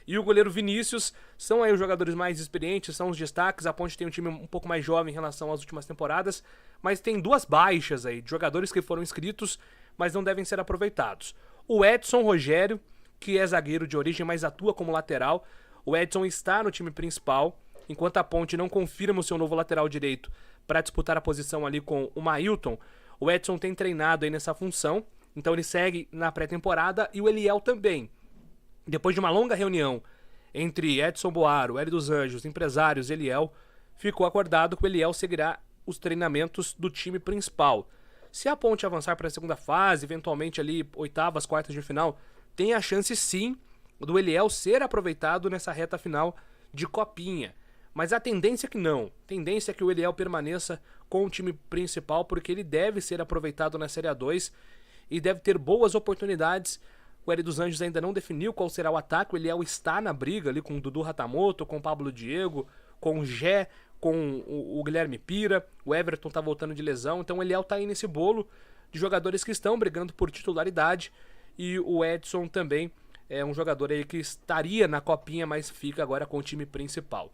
E o goleiro Vinícius são aí os jogadores mais experientes, são os destaques. A Ponte tem um time um pouco mais jovem em relação às últimas temporadas, mas tem duas baixas aí, de jogadores que foram inscritos, mas não devem ser aproveitados. O Edson Rogério, que é zagueiro de origem, mas atua como lateral. O Edson está no time principal, enquanto a Ponte não confirma o seu novo lateral direito para disputar a posição ali com o Mailton. O Edson tem treinado aí nessa função, então ele segue na pré-temporada e o Eliel também. Depois de uma longa reunião entre Edson Boaro, Hélio dos Anjos, empresários e Eliel, ficou acordado que o Eliel seguirá os treinamentos do time principal. Se a Ponte avançar para a segunda fase, eventualmente ali oitavas, quartas de final, tem a chance sim do Eliel ser aproveitado nessa reta final de Copinha. Mas a tendência é que não. A tendência é que o Eliel permaneça com o time principal, porque ele deve ser aproveitado na Série A2 e deve ter boas oportunidades. O Hélio dos Anjos ainda não definiu qual será o ataque. O Eliel está na briga ali com o Dudu Ratamoto, com o Pablo Diego, com o Gé, com o Guilherme Pira. O Everton tá voltando de lesão. Então o Eliel tá aí nesse bolo de jogadores que estão brigando por titularidade. E o Edson também é um jogador aí que estaria na Copinha, mas fica agora com o time principal.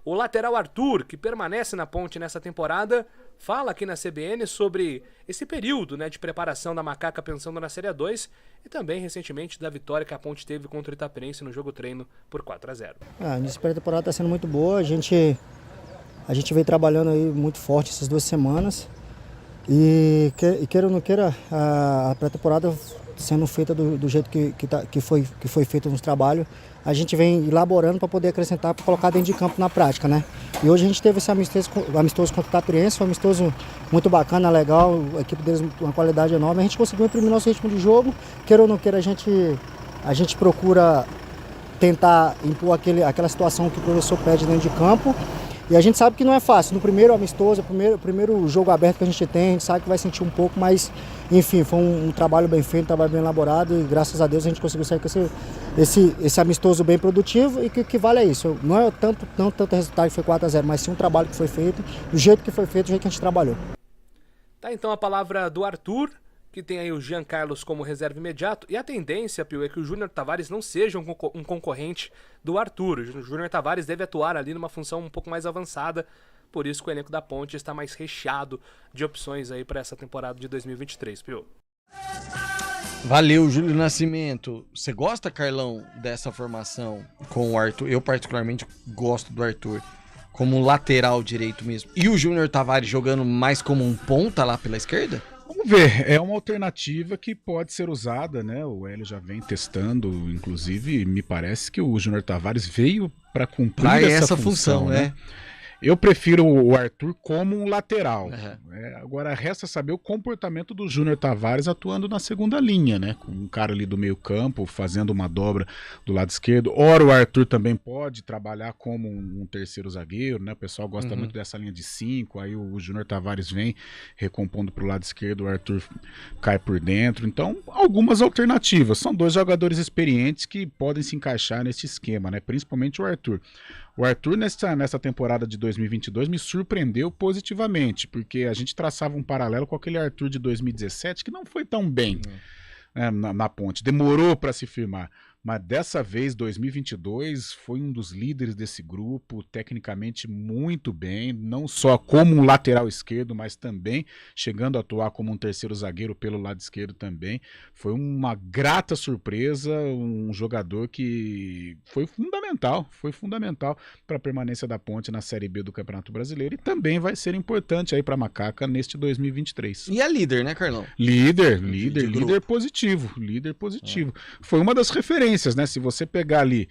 O lateral Arthur, que permanece na Ponte nessa temporada, fala aqui na CBN sobre esse período, né, de preparação da Macaca pensando na Série A2 e também recentemente da vitória que a Ponte teve contra o Itaperense no jogo-treino por 4-0. A início de pré-temporada está sendo muito boa, a gente vem trabalhando aí muito forte essas 2 semanas e queira ou não queira, a pré-temporada sendo feita do jeito que foi feito nos trabalhos, a gente vem elaborando para poder acrescentar, para colocar dentro de campo na prática, né? E hoje a gente teve esse amistoso contra o Itaperense, um amistoso muito bacana, legal, a equipe deles uma qualidade enorme, a gente conseguiu imprimir nosso ritmo de jogo, queira ou não queira, a gente procura tentar impor aquela situação que o professor pede dentro de campo. E a gente sabe que não é fácil. No primeiro amistoso, primeiro jogo aberto que a gente tem, a gente sabe que vai sentir um pouco, mas enfim, foi um trabalho bem feito, um trabalho bem elaborado e graças a Deus a gente conseguiu sair com esse amistoso bem produtivo e que vale é isso. Não é tanto resultado que foi 4-0, mas sim um trabalho que foi feito, do jeito que foi feito, do jeito que a gente trabalhou. Tá então a palavra do Arthur, que tem aí o Jean Carlos como reserva imediato, e a tendência, Pio, é que o Júnior Tavares não seja um concorrente do Arthur. O Júnior Tavares deve atuar ali numa função um pouco mais avançada, por isso que o elenco da Ponte está mais recheado de opções aí para essa temporada de 2023, Pio. Valeu, Júlio Nascimento. Você gosta, Carlão, dessa formação com o Arthur? Eu particularmente gosto do Arthur como lateral direito mesmo. E o Júnior Tavares jogando mais como um ponta lá pela esquerda? Vamos ver, é uma alternativa que pode ser usada, né? O Hélio já vem testando, inclusive me parece que o Júnior Tavares veio para cumprir essa função, né? Eu prefiro o Arthur como um lateral. Agora resta saber o comportamento do Júnior Tavares atuando na segunda linha, né? Com um cara ali do meio campo, fazendo uma dobra do lado esquerdo. Ora, o Arthur também pode trabalhar como um terceiro zagueiro, né? O pessoal gosta muito dessa linha de 5, aí o Júnior Tavares vem recompondo para o lado esquerdo, o Arthur cai por dentro. Então, algumas alternativas. São 2 jogadores experientes que podem se encaixar nesse esquema, né? Principalmente o Arthur. O Arthur, nessa temporada de 2022, me surpreendeu positivamente, porque a gente traçava um paralelo com aquele Arthur de 2017, que não foi tão bem na Ponte, demorou para se firmar. mas dessa vez, 2022, foi um dos líderes desse grupo, tecnicamente muito bem, não só como um lateral esquerdo, mas também chegando a atuar como um terceiro zagueiro pelo lado esquerdo também. Foi uma grata surpresa, um jogador que foi fundamental para a permanência da Ponte na Série B do Campeonato Brasileiro e também vai ser importante aí para a Macaca neste 2023. E é líder, né, Carlão? Líder positivo. Foi uma das referências, né? Se você pegar ali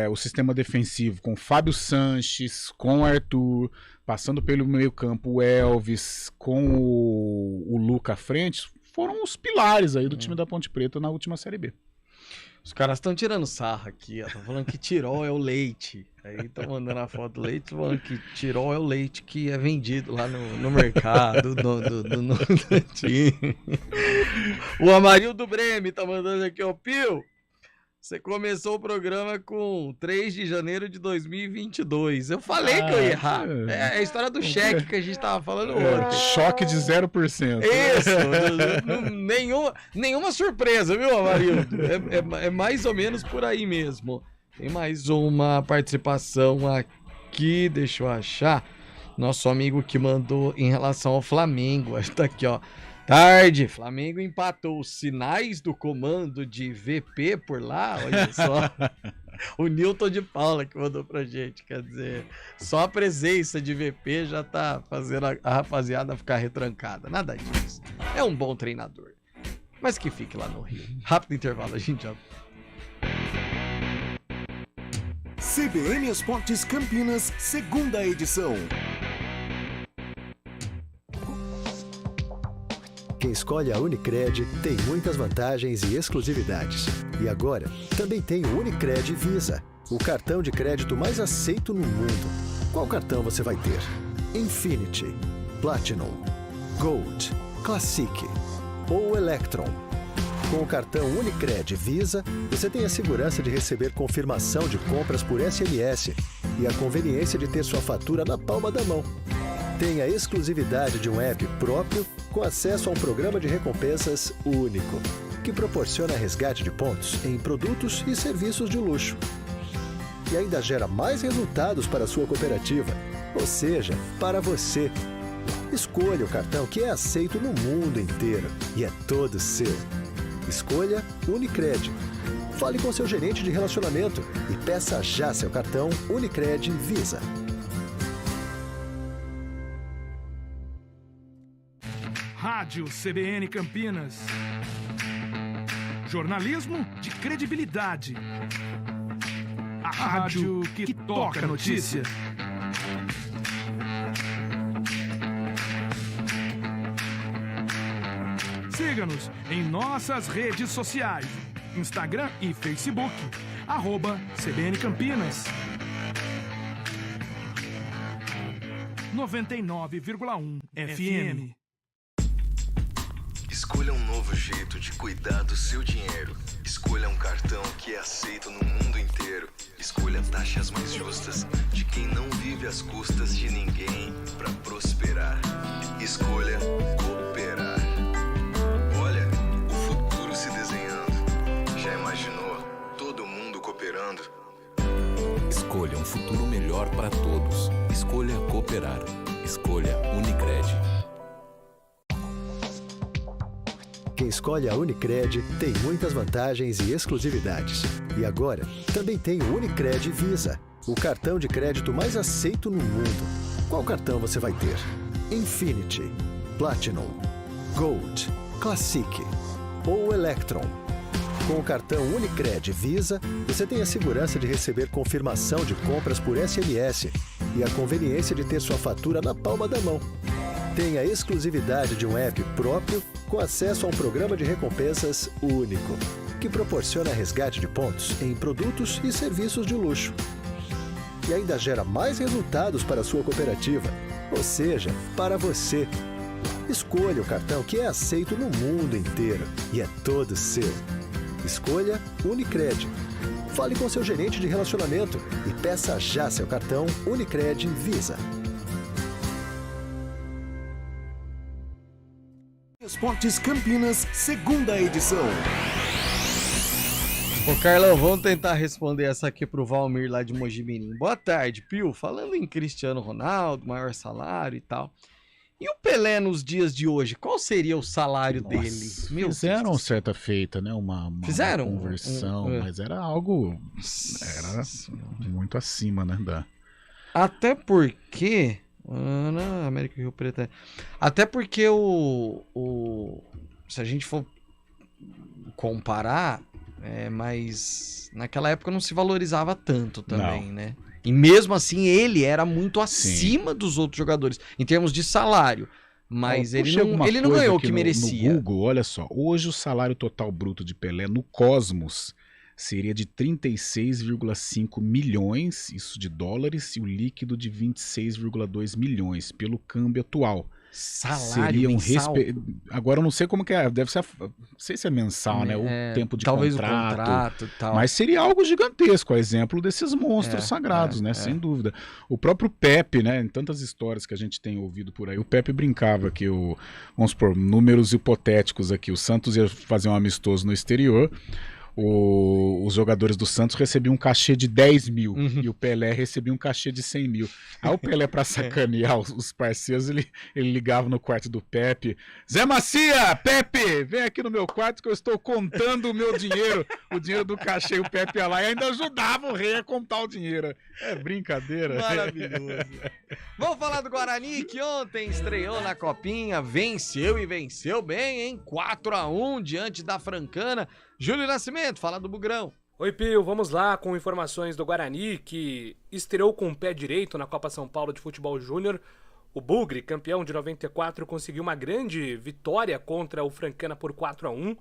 o sistema defensivo com Fábio Sanches, com o Arthur, passando pelo meio campo o Elvis, com o Luca à frente, foram os pilares aí do time da Ponte Preta na última Série B. Os caras estão tirando sarro aqui, ó. Estão falando que Tirol é o leite. Aí estão mandando a foto do leite, falando que Tirol é o leite que é vendido lá no mercado do time. O Amarildo Breme tá mandando aqui, ó. Pio, você começou o programa com 3 de janeiro de 2022. Eu falei que eu ia errar. É a história do cheque que a gente tava falando ontem. Choque de 0%. Isso. Nenhuma surpresa, viu, Amarildo? É mais ou menos por aí mesmo. Tem mais uma participação aqui, deixa eu achar. Nosso amigo que mandou em relação ao Flamengo. Tá aqui, ó. Tarde, Flamengo empatou. Sinais do comando de VP por lá, olha só. O Nilton de Paula que mandou pra gente, quer dizer, só a presença de VP já tá fazendo a rapaziada ficar retrancada. Nada disso. É um bom treinador. Mas que fique lá no Rio. Rápido intervalo, a gente já... CBN Esportes Campinas, segunda edição. Quem escolhe a Unicred tem muitas vantagens e exclusividades. E agora, também tem o Unicred Visa, o cartão de crédito mais aceito no mundo. Qual cartão você vai ter? Infinity, Platinum, Gold, Classic ou Electron? Com o cartão Unicred Visa, você tem a segurança de receber confirmação de compras por SMS e a conveniência de ter sua fatura na palma da mão. Tem a exclusividade de um app próprio com acesso a um programa de recompensas único, que proporciona resgate de pontos em produtos e serviços de luxo. E ainda gera mais resultados para a sua cooperativa, ou seja, para você. Escolha o cartão que é aceito no mundo inteiro e é todo seu. Escolha Unicred. Fale com seu gerente de relacionamento e peça já seu cartão Unicred Visa. Rádio CBN Campinas. Jornalismo de credibilidade. A rádio que toca a notícia. Siga-nos em nossas redes sociais, Instagram e Facebook, @CBN Campinas. 99,1 FM. Escolha um novo jeito de cuidar do seu dinheiro. Escolha um cartão que é aceito no mundo inteiro. Escolha taxas mais justas de quem não vive às custas de ninguém para prosperar. Escolha cooperar. Olha, o futuro se desenhando. Já imaginou todo mundo cooperando? Escolha um futuro melhor para todos. Escolha cooperar. Escolha Unicred. Quem escolhe a Unicred tem muitas vantagens e exclusividades. E agora, também tem o Unicred Visa, o cartão de crédito mais aceito no mundo. Qual cartão você vai ter? Infinity, Platinum, Gold, Classic ou Electron? Com o cartão Unicred Visa, você tem a segurança de receber confirmação de compras por SMS e a conveniência de ter sua fatura na palma da mão. Tem a exclusividade de um app próprio com acesso a um programa de recompensas único, que proporciona resgate de pontos em produtos e serviços de luxo. E ainda gera mais resultados para a sua cooperativa, ou seja, para você. Escolha o cartão que é aceito no mundo inteiro e é todo seu. Escolha Unicred. Fale com seu gerente de relacionamento e peça já seu cartão Unicred Visa. Esportes Campinas, segunda edição. Ô, Carlão, vamos tentar responder essa aqui pro Valmir lá de Mojimirim. Boa tarde, Pio. Falando em Cristiano Ronaldo, maior salário e tal. E o Pelé nos dias de hoje, qual seria o salário dele? Fizeram certa feita, né? Uma conversão, mas era algo... Era muito acima, né? Até porque... América Rio Preto. Até porque se a gente for comparar, mas naquela época não se valorizava tanto também, né? E mesmo assim ele era muito acima dos outros jogadores em termos de salário. Mas ele não ganhou o que merecia. No Google, olha só, hoje o salário total bruto de Pelé no Cosmos seria de 36,5 milhões, isso de dólares, e o líquido de 26,2 milhões pelo câmbio atual. Salário mensal? Agora eu não sei como que é, deve ser, não sei se é mensal, né? O tempo de talvez contrato. O contrato e tal. Mas seria algo gigantesco, a exemplo desses monstros sagrados, né? Sem dúvida. O próprio Pepe, né? Em tantas histórias que a gente tem ouvido por aí, o Pepe brincava que vamos supor, números hipotéticos aqui, o Santos ia fazer um amistoso no exterior. Os jogadores do Santos recebiam um cachê de 10 mil e o Pelé recebia um cachê de 100 mil. Aí o Pelé, pra sacanear os parceiros, ele ligava no quarto do Pepe: Zé Macia, Pepe, vem aqui no meu quarto que eu estou contando o meu dinheiro, o dinheiro do cachê. E o Pepe ia lá e ainda ajudava o rei a contar o dinheiro. É brincadeira. Maravilhoso. Vamos falar do Guarani, que ontem estreou na Copinha, venceu e venceu bem, hein? 4-1 diante da Francana. Júlio Nascimento, fala do Bugrão. Oi, Pio, vamos lá com informações do Guarani, que estreou com o pé direito na Copa São Paulo de Futebol Júnior. O Bugre, campeão de 94, conseguiu uma grande vitória contra o Francana por 4-1.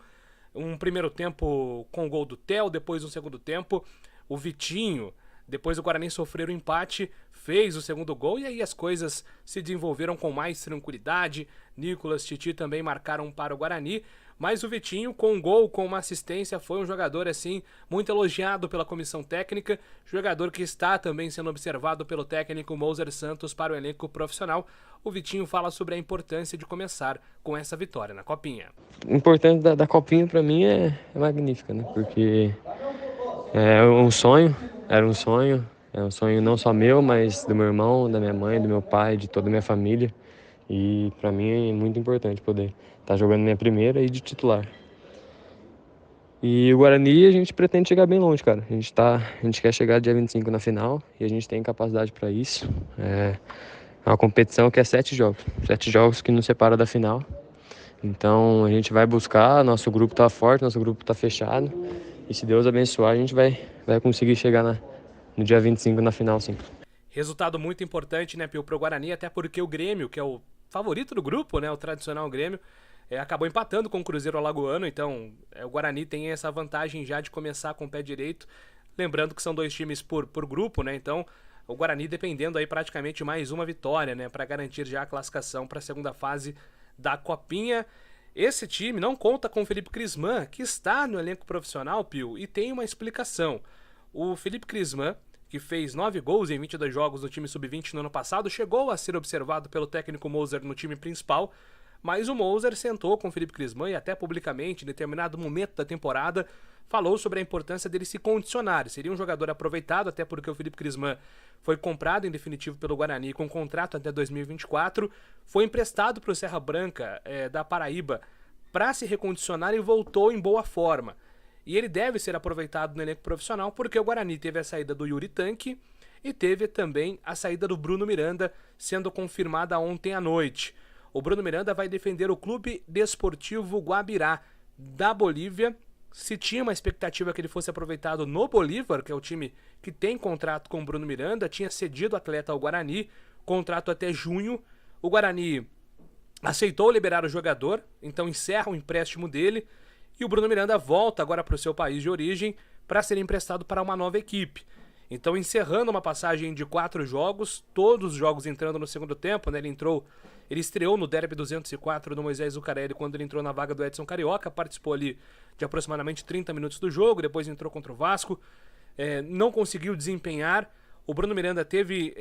Um primeiro tempo com o gol do Theo, depois um segundo tempo. O Vitinho, depois do Guarani sofrer o empate, fez o segundo gol e aí as coisas se desenvolveram com mais tranquilidade. Nicolas, Titi também marcaram para o Guarani. Mas o Vitinho, com um gol, com uma assistência, foi um jogador, assim, muito elogiado pela comissão técnica, jogador que está também sendo observado pelo técnico Moser Santos para o elenco profissional. O Vitinho fala sobre a importância de começar com essa vitória na Copinha. O importante da Copinha, para mim, é magnífica, né? Porque era um sonho não só meu, mas do meu irmão, da minha mãe, do meu pai, de toda a minha família. E para mim é muito importante poder estar jogando minha primeira e de titular. E o Guarani a gente pretende chegar bem longe, cara. A gente quer chegar dia 25 na final e a gente tem capacidade para isso. É uma competição que é 7 jogos. 7 jogos que nos separam da final. Então a gente vai buscar, nosso grupo tá forte, nosso grupo tá fechado. E se Deus abençoar, a gente vai conseguir chegar no dia 25 na final, sim. Resultado muito importante, né, Pio, pro Guarani, até porque o Grêmio, que é o favorito do grupo, né, o tradicional Grêmio, acabou empatando com o Cruzeiro Alagoano, então o Guarani tem essa vantagem já de começar com o pé direito, lembrando que são 2 times por grupo, né, então o Guarani dependendo aí praticamente mais uma vitória, né, para garantir já a classificação para a segunda fase da Copinha. Esse time não conta com o Felipe Crisman, que está no elenco profissional, Pio, e tem uma explicação. O Felipe Crisman, que fez 9 gols em 22 jogos no time sub-20 no ano passado, chegou a ser observado pelo técnico Moser no time principal, mas o Moser sentou com o Felipe Crisman e até publicamente, em determinado momento da temporada, falou sobre a importância dele se condicionar. Seria um jogador aproveitado, até porque o Felipe Crisman foi comprado em definitivo pelo Guarani com contrato até 2024, foi emprestado para o Serra Branca da Paraíba para se recondicionar e voltou em boa forma. E ele deve ser aproveitado no elenco profissional porque o Guarani teve a saída do Yuri Tanque e teve também a saída do Bruno Miranda, sendo confirmada ontem à noite. O Bruno Miranda vai defender o Clube Desportivo Guabirá da Bolívia. Se tinha uma expectativa que ele fosse aproveitado no Bolívar, que é o time que tem contrato com o Bruno Miranda, tinha cedido o atleta ao Guarani, contrato até junho. O Guarani aceitou liberar o jogador, então encerra o empréstimo dele. E o Bruno Miranda volta agora para o seu país de origem para ser emprestado para uma nova equipe. Então, encerrando uma passagem de 4 jogos, todos os jogos entrando no segundo tempo, né? Ele estreou no Derby 204 do Moisés Zucarelli quando ele entrou na vaga do Edson Carioca, participou ali de aproximadamente 30 minutos do jogo, depois entrou contra o Vasco, não conseguiu desempenhar. O Bruno Miranda teve,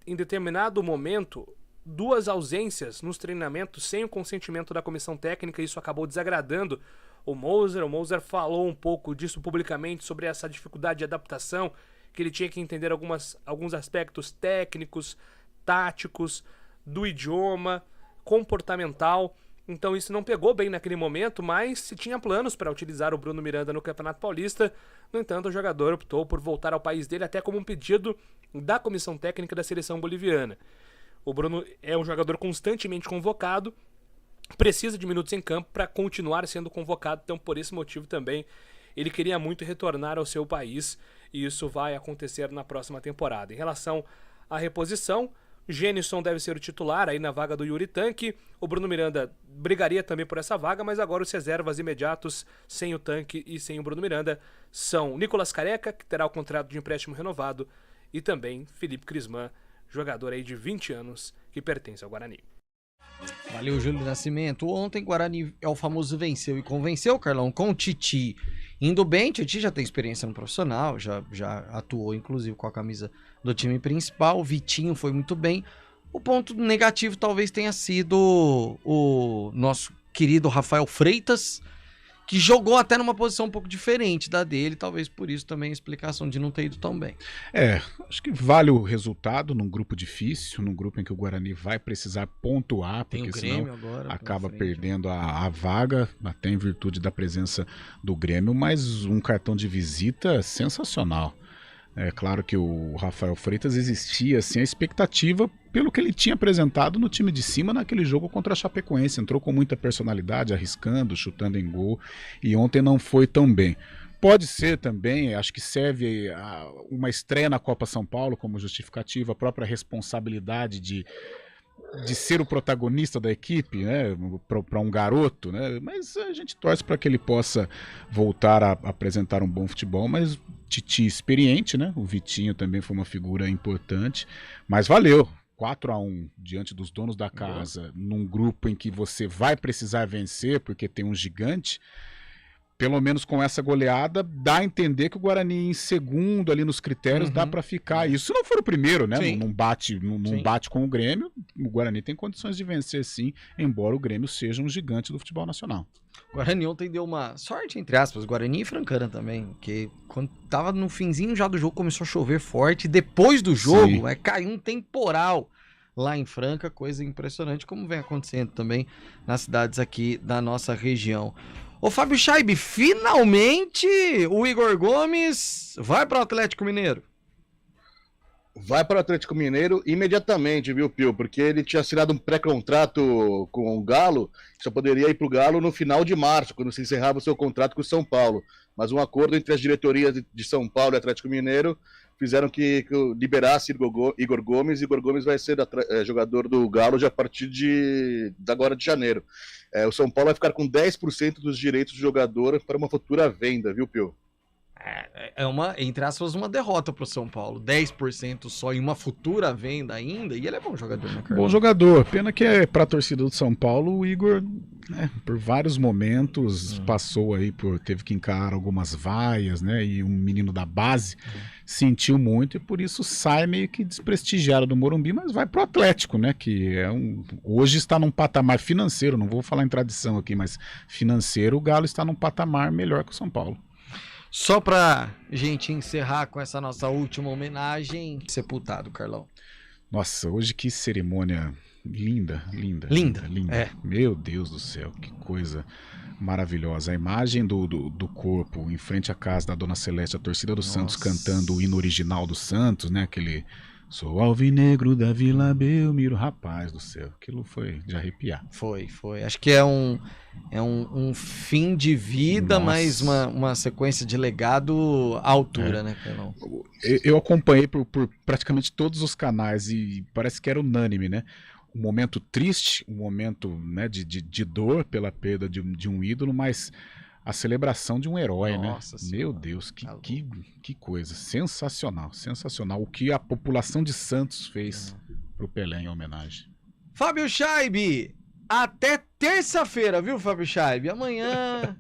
em determinado momento, 2 ausências nos treinamentos sem o consentimento da comissão técnica, isso acabou desagradando o Moser. O Moser falou um pouco disso publicamente, sobre essa dificuldade de adaptação, que ele tinha que entender alguns aspectos técnicos, táticos, do idioma, comportamental. Então isso não pegou bem naquele momento, mas se tinha planos para utilizar o Bruno Miranda no Campeonato Paulista. No entanto, o jogador optou por voltar ao país dele, até como um pedido da comissão técnica da seleção boliviana. O Bruno é um jogador constantemente convocado, precisa de minutos em campo para continuar sendo convocado, então por esse motivo também ele queria muito retornar ao seu país, e isso vai acontecer na próxima temporada. Em relação à reposição, Gênison deve ser o titular aí na vaga do Yuri Tanque. O Bruno Miranda brigaria também por essa vaga, mas agora os reservas imediatos, sem o Tanque e sem o Bruno Miranda, são Nicolas Careca, que terá o contrato de empréstimo renovado, e também Felipe Crisman, jogador aí de 20 anos que pertence ao Guarani. Valeu, Júlio Nascimento. Ontem, Guarani é o famoso venceu e convenceu, Carlão, com o Titi indo bem. Titi já tem experiência no profissional, já atuou inclusive com a camisa do time principal. O Vitinho foi muito bem. O ponto negativo talvez tenha sido o nosso querido Rafael Freitas, que jogou até numa posição um pouco diferente da dele, talvez por isso também a explicação de não ter ido tão bem. Acho que vale o resultado num grupo difícil, num grupo em que o Guarani vai precisar pontuar, porque senão agora, acaba perdendo a vaga, até em virtude da presença do Grêmio, mas um cartão de visita sensacional. É claro que o Rafael Freitas existia assim, a expectativa pelo que ele tinha apresentado no time de cima naquele jogo contra a Chapecoense. Entrou com muita personalidade, arriscando, chutando em gol, e ontem não foi tão bem. Pode ser também, acho que serve uma estreia na Copa São Paulo como justificativa, a própria responsabilidade de ser o protagonista da equipe, né, para um garoto, né, mas a gente torce para que ele possa voltar a apresentar um bom futebol, mas Titi experiente, né, o Vitinho também foi uma figura importante, mas valeu, 4-1 diante dos donos da casa, num grupo em que você vai precisar vencer, porque tem um gigante. Pelo menos com essa goleada, dá a entender que o Guarani em segundo ali nos critérios dá para ficar. Isso se não for o primeiro, né? Num bate com o Grêmio, o Guarani tem condições de vencer sim, embora o Grêmio seja um gigante do futebol nacional. O Guarani ontem deu uma sorte, entre aspas, Guarani e Francana também, porque quando tava no finzinho já do jogo começou a chover forte, depois do jogo caiu um temporal lá em Franca, coisa impressionante, como vem acontecendo também nas cidades aqui da nossa região. Ô Fábio Scheibe, finalmente o Igor Gomes vai para o Atlético Mineiro. Vai para o Atlético Mineiro imediatamente, viu, Pio? Porque ele tinha assinado um pré-contrato com o Galo, só poderia ir para o Galo no final de março, quando se encerrava o seu contrato com o São Paulo. Mas um acordo entre as diretorias de São Paulo e Atlético Mineiro fizeram que liberasse Igor Gomes. Igor Gomes vai ser jogador do Galo já a partir agora de janeiro. O São Paulo vai ficar com 10% dos direitos do jogador para uma futura venda, viu, Pio? Entre aspas, uma derrota pro São Paulo. 10% só em uma futura venda ainda. E ele é bom jogador, né, Carlos? Bom jogador. Pena que pra torcida do São Paulo, o Igor, por vários momentos, teve que encarar algumas vaias, né? E um menino da base sentiu muito e por isso sai meio que desprestigiado do Morumbi, mas vai pro Atlético, né? Que hoje está num patamar financeiro, não vou falar em tradição aqui, mas financeiro, o Galo está num patamar melhor que o São Paulo. Só pra gente encerrar com essa nossa última homenagem, sepultado, Carlão. Nossa, hoje que cerimônia linda. Meu Deus do céu, que coisa maravilhosa. A imagem do corpo em frente à casa da Dona Celeste, a torcida do Santos cantando o hino original do Santos, né? Aquele "Sou alvinegro da Vila Belmiro", rapaz do céu, aquilo foi de arrepiar. Foi. Acho que é um fim de vida, mas uma sequência de legado à altura, né, Carlão? Eu acompanhei por praticamente todos os canais e parece que era unânime, né? Um momento triste, um momento, né, de dor pela perda de um ídolo, mas a celebração de um herói, Nossa, né? Meu Deus, que coisa. Sensacional. O que a população de Santos fez pro Pelé em homenagem. Fábio Scheibe, até terça-feira, viu, Fábio Scheibe? Amanhã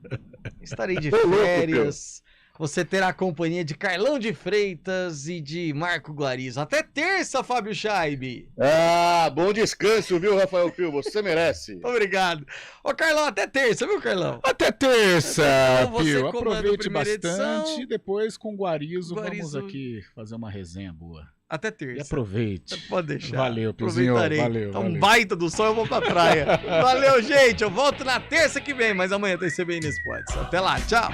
estarei de férias. você terá a companhia de Carlão de Freitas e de Marco Guarizo. Até terça, Fábio Scheibe. Ah, bom descanso, viu, Rafael Pio? Você merece. Obrigado. Ô, Carlão, até terça, viu, Carlão? Até terça, Então, Pio. Aproveite primeira bastante edição. e depois com o Guarizo Guarizo. vamos aqui fazer uma resenha boa. Até terça. E aproveite. Pode deixar. Valeu, Piozinho. Aproveitarei. Tá um Valeu. baita do sol, eu vou pra praia. Valeu, gente. Eu volto na terça que vem, mas amanhã tem CBN Esportes. Até lá, tchau.